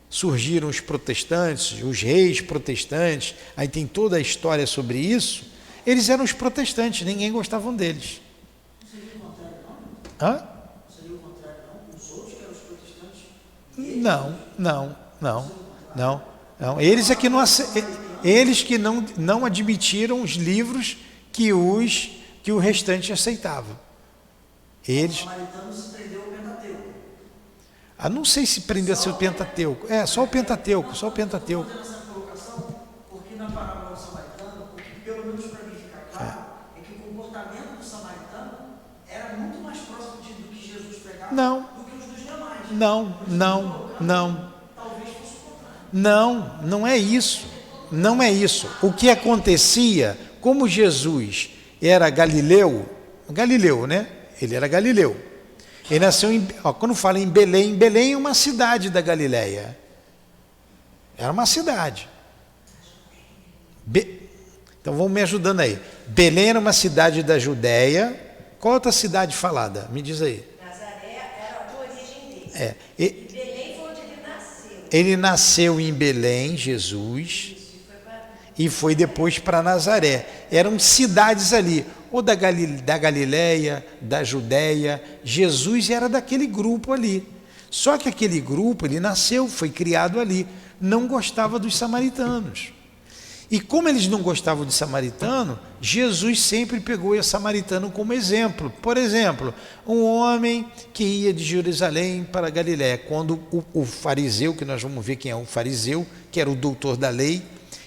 surgiram os protestantes, os reis protestantes, aí tem toda a história sobre isso, eles eram os protestantes, ninguém gostava deles. Não seria o contrário, não? Hã? Não seria o contrário, não? Os outros que eram os protestantes? Não. Eles que não admitiram os livros que o restante aceitava. Eles. O samaritano se prendeu ao Pentateuco. Não sei se prendeu-se o Pentateuco. Só o Pentateuco. Estou fazendo essa colocação porque na parábola do samaritano, o que pelo menos para mim fica claro é que o comportamento do samaritano era muito mais próximo do que Jesus pregava do que os dos demais. Não. Talvez fosse o contrário. Não é isso. Não é isso. O que acontecia, como Jesus era Galileu, né? Ele era Galileu. Ele nasceu quando fala em Belém é uma cidade da Galileia. Era uma cidade. Então vamos me ajudando aí. Belém era uma cidade da Judéia. Qual outra cidade falada? Me diz aí. Nazaré era a origem dele. E Belém foi onde ele nasceu. Ele nasceu em Belém, Jesus, e foi depois para Nazaré. Eram cidades ali, ou da Galileia, da Judéia. Jesus era daquele grupo ali. Só que aquele grupo, ele nasceu, foi criado ali, não gostava dos samaritanos. E como eles não gostavam de samaritano, Jesus sempre pegou o samaritano como exemplo. Por exemplo, um homem que ia de Jerusalém para Galiléia, quando o fariseu, que nós vamos ver quem é o fariseu, que era o doutor da lei,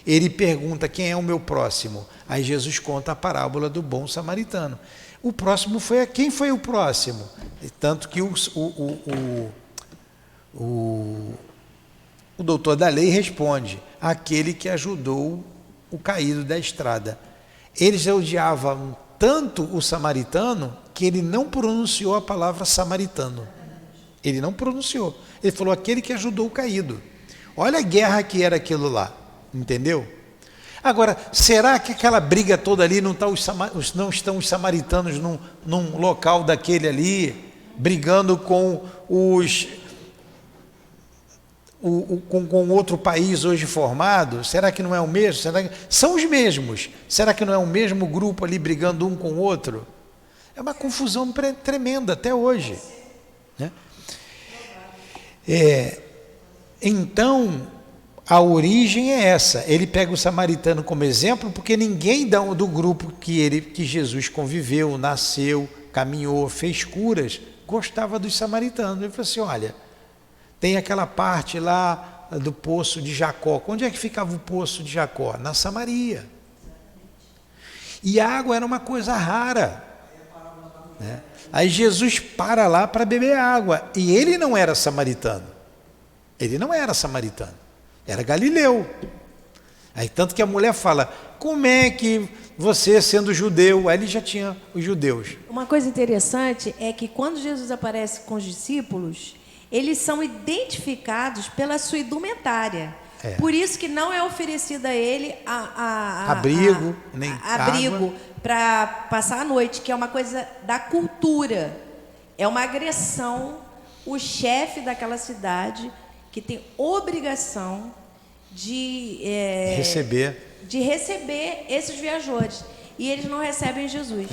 ele pergunta: quem é o meu próximo? Aí Jesus conta a parábola do bom samaritano. O próximo foi quem foi o próximo? Tanto que o doutor da lei responde: aquele que ajudou o caído da estrada. Eles odiavam tanto o samaritano que ele não pronunciou a palavra samaritano. Ele não pronunciou. Ele falou: aquele que ajudou o caído. Olha a guerra que era aquilo lá. Entendeu? Agora, será que aquela briga toda ali não estão os samaritanos num local daquele ali, brigando com com outro país hoje formado? Será que não é o mesmo? São os mesmos. Será que não é o mesmo grupo ali brigando um com o outro? É uma confusão tremenda até hoje, né? Então, a origem é essa. Ele pega o samaritano como exemplo porque ninguém do grupo que Jesus conviveu, nasceu, caminhou, fez curas, gostava dos samaritanos. Ele falou assim: olha, tem aquela parte lá do poço de Jacó. Onde é que ficava o poço de Jacó? Na Samaria. E a água era uma coisa rara, né? Aí Jesus para lá para beber água. E ele não era samaritano. Era galileu. Aí tanto que a mulher fala: como é que você, sendo judeu? Aí ele já tinha os judeus. Uma coisa interessante é que quando Jesus aparece com os discípulos, eles são identificados pela sua indumentária. Por isso que não é oferecido a ele abrigo, nem abrigo para passar a noite, que é uma coisa da cultura. É uma agressão. O chefe daquela cidade, que tem obrigação de receber esses viajores. E eles não recebem Jesus.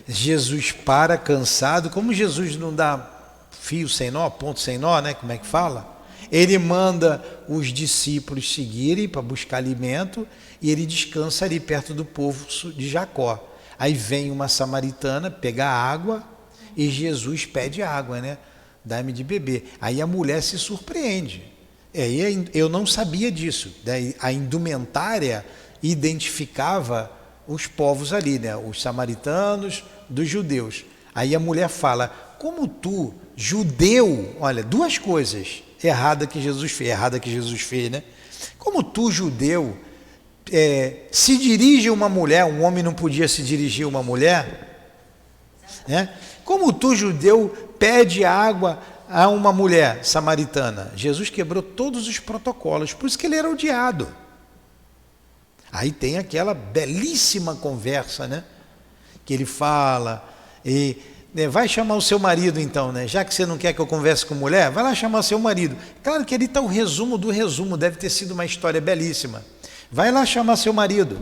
Jesus para cansado. Como Jesus não dá fio sem nó, ponto sem nó, né? Como é que fala? Ele manda os discípulos seguirem para buscar alimento e ele descansa ali perto do povo de Jacó. Aí vem uma samaritana pegar água e Jesus pede água, né? Dá-me de beber. Aí a mulher se surpreende. Eu não sabia disso. Daí a indumentária identificava os povos ali, né? Os samaritanos dos judeus. Aí a mulher fala, como tu, judeu, olha, duas coisas errada que Jesus fez, né? Como tu, judeu, se dirige a uma mulher, um homem não podia se dirigir a uma mulher, né? Como tu, judeu, pede água a uma mulher samaritana? Jesus quebrou todos os protocolos, por isso que ele era odiado. Aí tem aquela belíssima conversa, né? Que ele fala, vai chamar o seu marido então, né? Já que você não quer que eu converse com mulher, vai lá chamar seu marido. Claro que ali está o resumo do resumo, deve ter sido uma história belíssima. Vai lá chamar seu marido.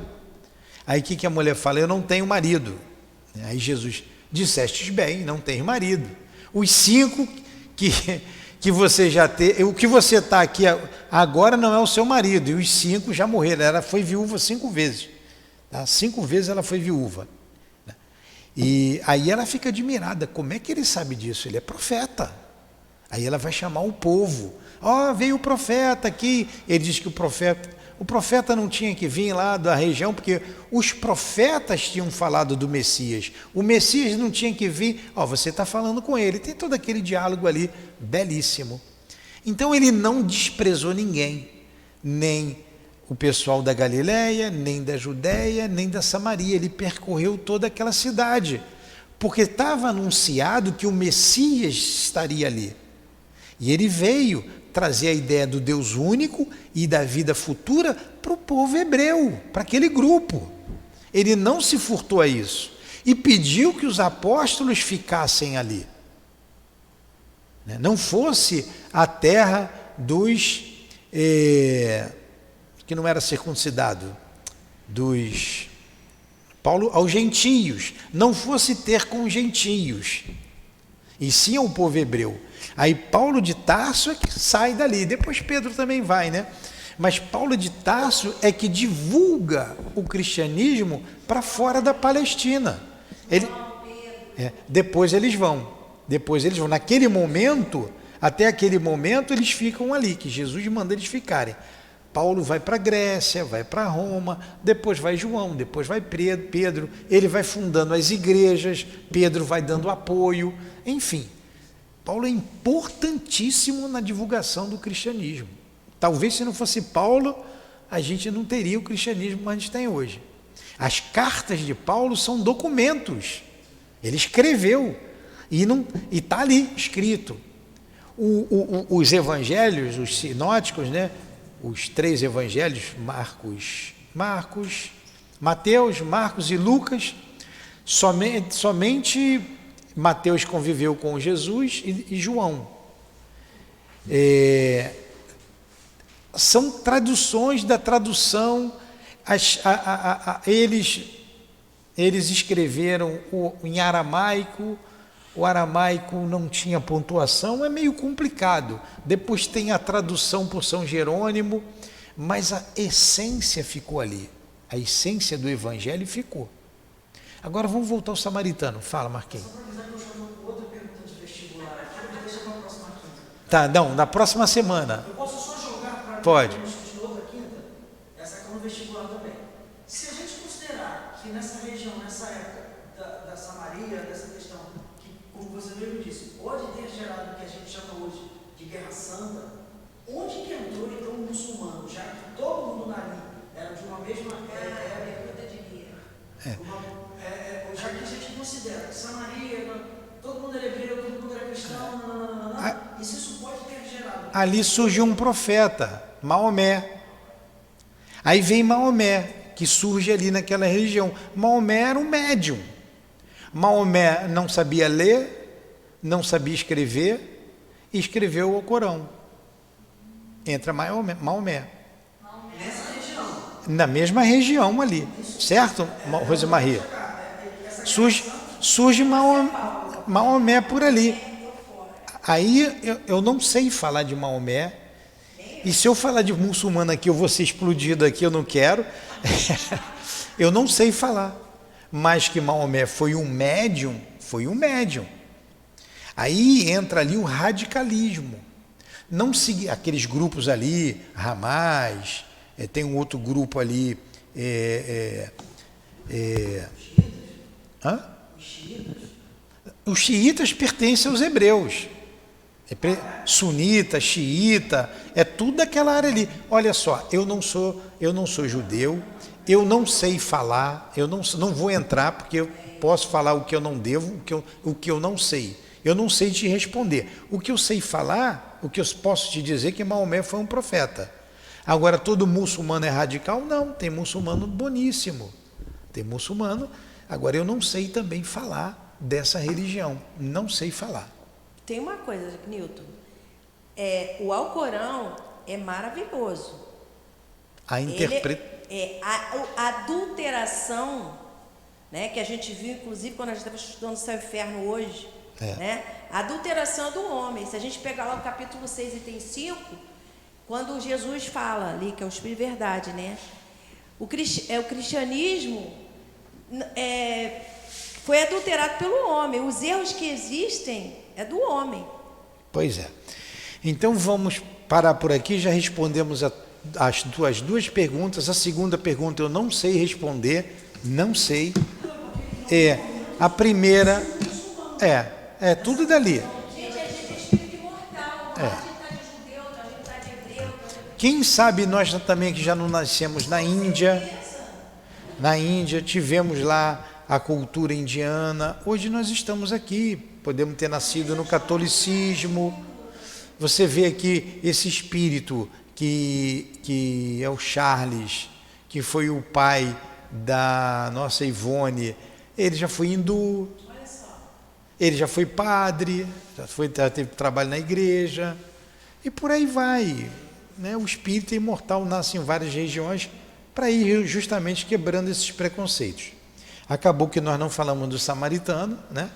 Aí o que a mulher fala? Eu não tenho marido. Aí Jesus, dissestes bem, não tenho marido. Os 5 que você já tem, o que você está aqui agora não é o seu marido, e os 5 já morreram. Ela foi viúva 5 vezes. Tá? 5 vezes ela foi viúva. E aí ela fica admirada, como é que ele sabe disso? Ele é profeta. Aí ela vai chamar o povo. Veio o profeta aqui. Ele diz que o profeta não tinha que vir lá da região, porque os profetas tinham falado do Messias. O Messias não tinha que vir. Você está falando com ele. Tem todo aquele diálogo ali, belíssimo. Então ele não desprezou ninguém, nem o pessoal da Galileia, nem da Judéia, nem da Samaria. Ele percorreu toda aquela cidade, porque estava anunciado que o Messias estaria ali. E ele veio trazer a ideia do Deus único e da vida futura para o povo hebreu, para aquele grupo. Ele não se furtou a isso e pediu que os apóstolos ficassem ali. Não fosse a terra dos que não era circuncidado, Paulo aos gentios, não fosse ter com gentios, e sim ao povo hebreu. Aí Paulo de Tarso é que sai dali, depois Pedro também vai, né? Mas Paulo de Tarso é que divulga o cristianismo para fora da Palestina. Depois eles vão. Naquele momento, até aquele momento, eles ficam ali, que Jesus manda eles ficarem. Paulo vai para a Grécia, vai para Roma, depois vai João, depois vai Pedro, ele vai fundando as igrejas, Pedro vai dando apoio, enfim. Paulo é importantíssimo na divulgação do cristianismo. Talvez se não fosse Paulo, a gente não teria o cristianismo que a gente tem hoje. As cartas de Paulo são documentos. Ele escreveu e está ali escrito. Os evangelhos, os sinóticos, né? Os 3 evangelhos, Mateus, Marcos e Lucas, somente Mateus conviveu com Jesus e João. São traduções da tradução. Eles escreveram em aramaico. O aramaico não tinha pontuação, é meio complicado. Depois tem a tradução por São Jerônimo, mas a essência ficou ali. A essência do evangelho ficou. Agora vamos voltar ao samaritano. Fala, Marquinhos. Tá, não, na próxima semana. Eu posso só jogar para Pode. outra quinta? Essa aqui é no vestibular também. Se a gente considerar que nessa região, nessa época da Samaria, dessa questão, que, como você mesmo disse, pode ter gerado o que a gente chama hoje de Guerra Santa, onde que entrou então o muçulmano, já que todo mundo ali era de uma mesma época de guerra? Já que a gente considera que Samaria, todo mundo era hebreu, todo mundo era cristão, e se isso pode ter gerado? Ali surgiu um profeta, Maomé. Aí vem Maomé, que surge ali naquela região. Maomé era um médium. Maomé não sabia ler, não sabia escrever, e escreveu o Corão. Entra Maomé. Nessa região. Na mesma região ali, certo, Rosemaria? Surge Maomé por ali. Aí eu não sei falar de Maomé, e se eu falar de muçulmano aqui, eu vou ser explodido aqui, eu não quero. Eu não sei falar, mas que Maomé foi um médium. Aí entra ali o radicalismo. Não seguir aqueles grupos ali, Hamas, tem um outro grupo ali, os xiitas pertencem aos hebreus. Sunita, xiita, é tudo daquela área ali. Olha só, eu não sou judeu, eu não sei falar, eu não vou entrar porque eu posso falar o que eu não devo, o que eu não sei. Eu não sei te responder. O que eu sei falar, o que eu posso te dizer é que Maomé foi um profeta. Agora, todo muçulmano é radical? Não, tem muçulmano boníssimo. Tem muçulmano. Agora, eu não sei também falar dessa religião. Não sei falar. Tem uma coisa, Newton. O Alcorão é maravilhoso. A adulteração, né, que a gente viu, inclusive, quando a gente estava estudando o Céu e Inferno hoje, né, a adulteração do homem. Se a gente pegar lá o capítulo 6 e tem 5, quando Jesus fala ali, que é o Espírito de Verdade, né, o cristianismo foi adulterado pelo homem. Os erros que existem é do homem. Pois é. Então vamos parar por aqui. Já respondemos as duas perguntas. A segunda pergunta eu não sei responder. Não sei. A primeira é tudo dali. Gente, a gente é espírito imortal. A gente está de judeu, a gente está de hebreu. Quem sabe nós também que já não nascemos na Índia. Na Índia tivemos lá a cultura indiana. Hoje nós estamos aqui. Podemos ter nascido no catolicismo. Você vê aqui esse espírito que é o Charles, que foi o pai da nossa Ivone. Ele já foi hindu. Ele já foi padre, já teve trabalho na igreja. E por aí vai. Né? O espírito imortal nasce em várias regiões para ir justamente quebrando esses preconceitos. Acabou que nós não falamos do samaritano, né?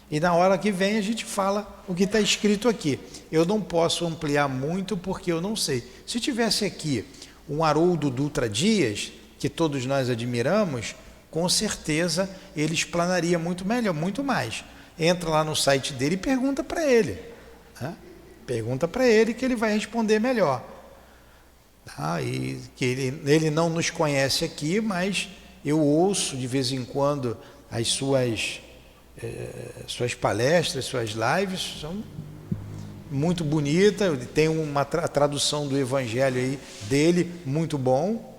E na hora que vem a gente fala o que está escrito aqui. Eu não posso ampliar muito porque eu não sei. Se tivesse aqui um Haroldo Dutra Dias, que todos nós admiramos, com certeza ele explanaria muito melhor, muito mais. Entra lá no site dele e pergunta para ele. Né? Pergunta para ele que ele vai responder melhor. Tá? E que ele não nos conhece aqui, mas eu ouço de vez em quando as suas palestras, suas lives, são muito bonitas. Tem uma tradução do evangelho aí dele, muito bom.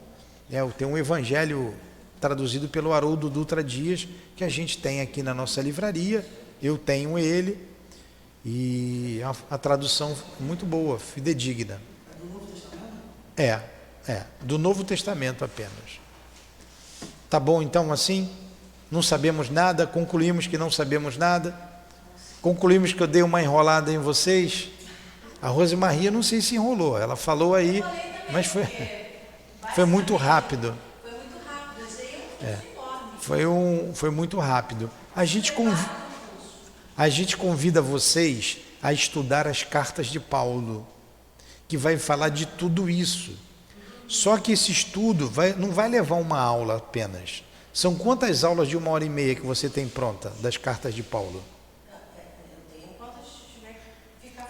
Tem um evangelho traduzido pelo Haroldo Dutra Dias, que a gente tem aqui na nossa livraria. Eu tenho ele, e a tradução muito boa, fidedigna. Do Novo Testamento? Do Novo Testamento apenas. Tá bom, então, assim? Não sabemos nada, concluímos que não sabemos nada, concluímos que eu dei uma enrolada em vocês. A Rosemaria não sei se enrolou, ela falou aí, mas foi muito rápido. Foi muito rápido. A gente convida vocês a estudar as cartas de Paulo, que vai falar de tudo isso. Só que esse estudo não vai levar uma aula apenas. São quantas aulas de 1h30 que você tem pronta das cartas de Paulo?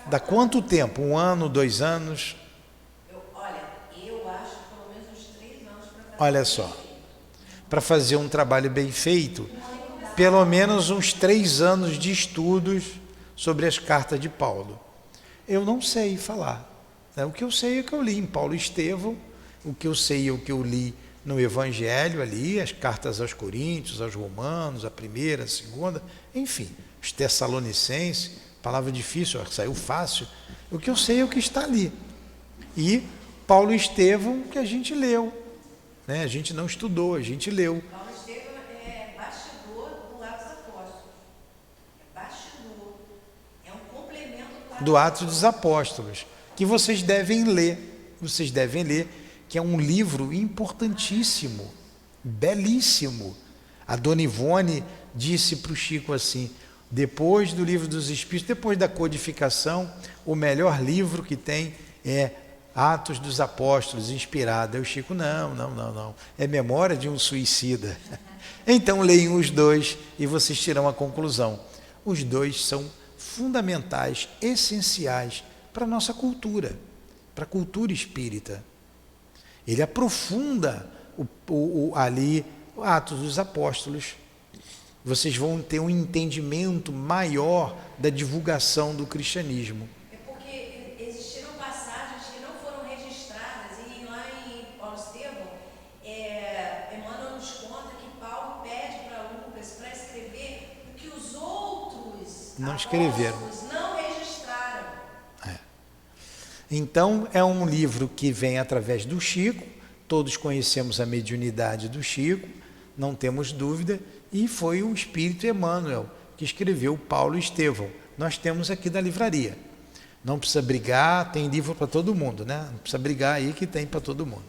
Dá quanto tempo? 1 ano, 2 anos? Eu acho que pelo menos uns 3 anos para fazer. Olha só, para fazer um trabalho bem feito, pelo menos uns 3 anos de estudos sobre as cartas de Paulo. Eu não sei falar. O que eu sei é o que eu li em Paulo e Estevão, o que eu sei é o que eu li no Evangelho ali, as cartas aos Coríntios, aos Romanos, a primeira, a segunda, enfim, os Tessalonicenses, palavra difícil, saiu fácil. O que eu sei é o que está ali. E Paulo e Estevão, que a gente leu, né? A gente não estudou, a gente leu. Paulo e Estevão é bastidor do Atos dos Apóstolos. É bastidor. É um complemento do Atos dos Apóstolos, que vocês devem ler. Vocês devem ler, que é um livro importantíssimo, belíssimo. A Dona Ivone disse para o Chico assim: depois do Livro dos Espíritos, depois da codificação, o melhor livro que tem é Atos dos Apóstolos, inspirado. Aí o Chico, não, é Memória de um Suicida. Então leiam os dois e vocês tiram a conclusão. Os dois são fundamentais, essenciais para a nossa cultura, para a cultura espírita. Ele aprofunda ali Atos dos Apóstolos. Vocês vão ter um entendimento maior da divulgação do cristianismo. É porque existiram passagens que não foram registradas, e lá em Paulo Estevão, Emmanuel nos conta que Paulo pede para Lucas para escrever o que os outros não escreveram, apóstolos não registraram. Então, é um livro que vem através do Chico, todos conhecemos a mediunidade do Chico, não temos dúvida, e foi o Espírito Emmanuel que escreveu Paulo e Estevão. Nós temos aqui da livraria. Não precisa brigar, tem livro para todo mundo, né? Não precisa brigar aí que tem para todo mundo.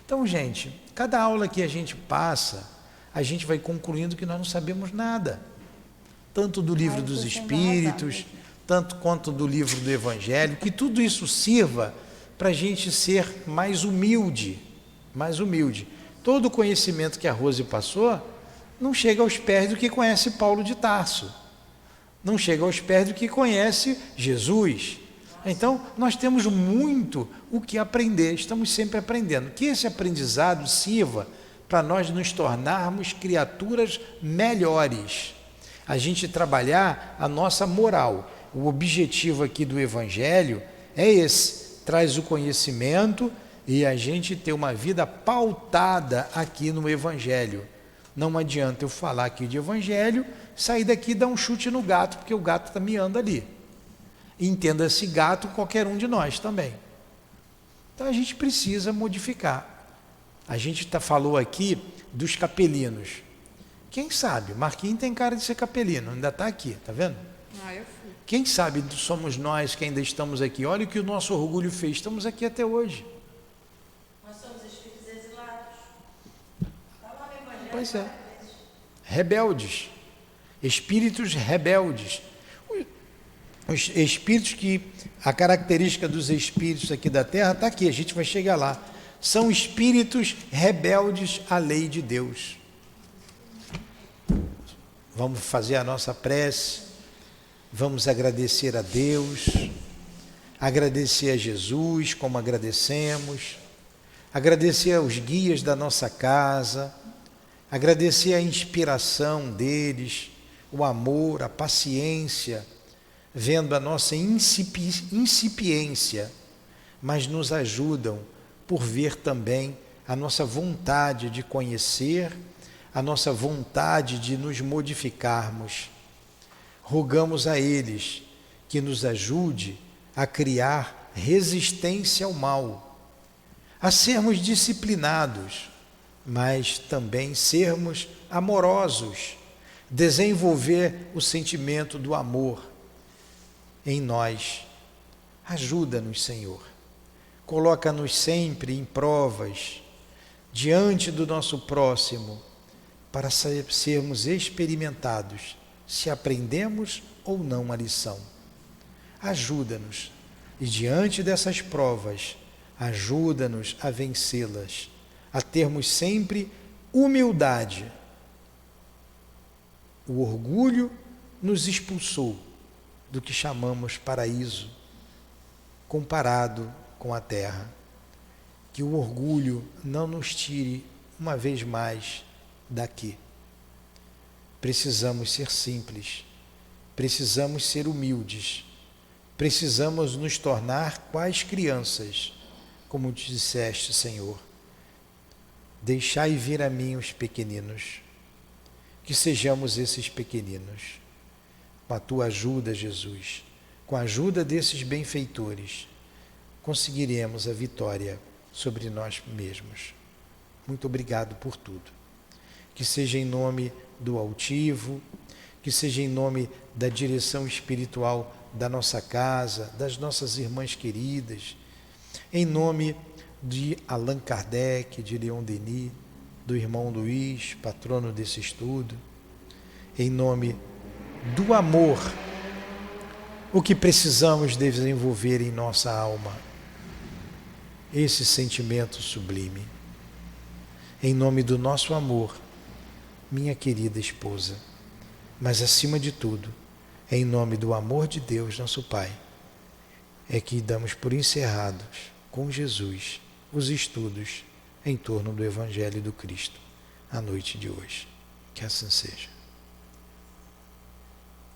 Então, gente, cada aula que a gente passa, a gente vai concluindo que nós não sabemos nada. Tanto do livro dos Espíritos, tanto quanto do livro do Evangelho, que tudo isso sirva para a gente ser mais humilde, mais humilde. Todo o conhecimento que a Rose passou não chega aos pés do que conhece Paulo de Tarso, não chega aos pés do que conhece Jesus. Então, nós temos muito o que aprender, estamos sempre aprendendo. Que esse aprendizado sirva para nós nos tornarmos criaturas melhores, a gente trabalhar a nossa moral. O objetivo aqui do Evangelho é esse, traz o conhecimento e a gente ter uma vida pautada aqui no Evangelho. Não adianta eu falar aqui de Evangelho, sair daqui e dar um chute no gato, porque o gato está miando ali. Entenda-se gato qualquer um de nós também. Então a gente precisa modificar. A gente falou aqui dos capelinos. Quem sabe? Marquinhos tem cara de ser capelino, ainda está aqui, está vendo? Eu fui. Quem sabe somos nós que ainda estamos aqui. Olha o que o nosso orgulho fez, estamos aqui até hoje. Nós somos espíritos exilados. Está lá no Evangelho. Pois é. Rebeldes. Espíritos rebeldes. Os espíritos que... A característica dos espíritos aqui da Terra está aqui, a gente vai chegar lá. São espíritos rebeldes à lei de Deus. Vamos fazer a nossa prece. Vamos agradecer a Deus. Agradecer a Jesus, como agradecemos. Agradecer aos guias da nossa casa. Agradecer a inspiração deles, o amor, a paciência, vendo a nossa incipiência, mas nos ajudam por ver também a nossa vontade de conhecer, a nossa vontade de nos modificarmos. Rogamos a eles que nos ajude a criar resistência ao mal, a sermos disciplinados, mas também sermos amorosos, desenvolver o sentimento do amor em nós. Ajuda-nos, Senhor. Coloca-nos sempre em provas, diante do nosso próximo, para sermos experimentados, se aprendemos ou não a lição. Ajuda-nos, e diante dessas provas, ajuda-nos a vencê-las, a termos sempre humildade. O orgulho nos expulsou do que chamamos paraíso, comparado com a terra. Que o orgulho não nos tire uma vez mais daqui. Precisamos ser simples, precisamos ser humildes, precisamos nos tornar quais crianças, como te disseste, Senhor. Deixai vir a mim os pequeninos, que sejamos esses pequeninos. Com a tua ajuda, Jesus, com a ajuda desses benfeitores, conseguiremos a vitória sobre nós mesmos. Muito obrigado por tudo. Que seja em nome do altivo, que seja em nome da direção espiritual da nossa casa, das nossas irmãs queridas, em nome de Allan Kardec, de Leon Denis, do irmão Luiz, patrono desse estudo, em nome do amor, o que precisamos desenvolver em nossa alma, esse sentimento sublime. Em nome do nosso amor, minha querida esposa, mas acima de tudo, em nome do amor de Deus, nosso Pai, é que damos por encerrados com Jesus os estudos em torno do Evangelho do Cristo, a noite de hoje. Que assim seja.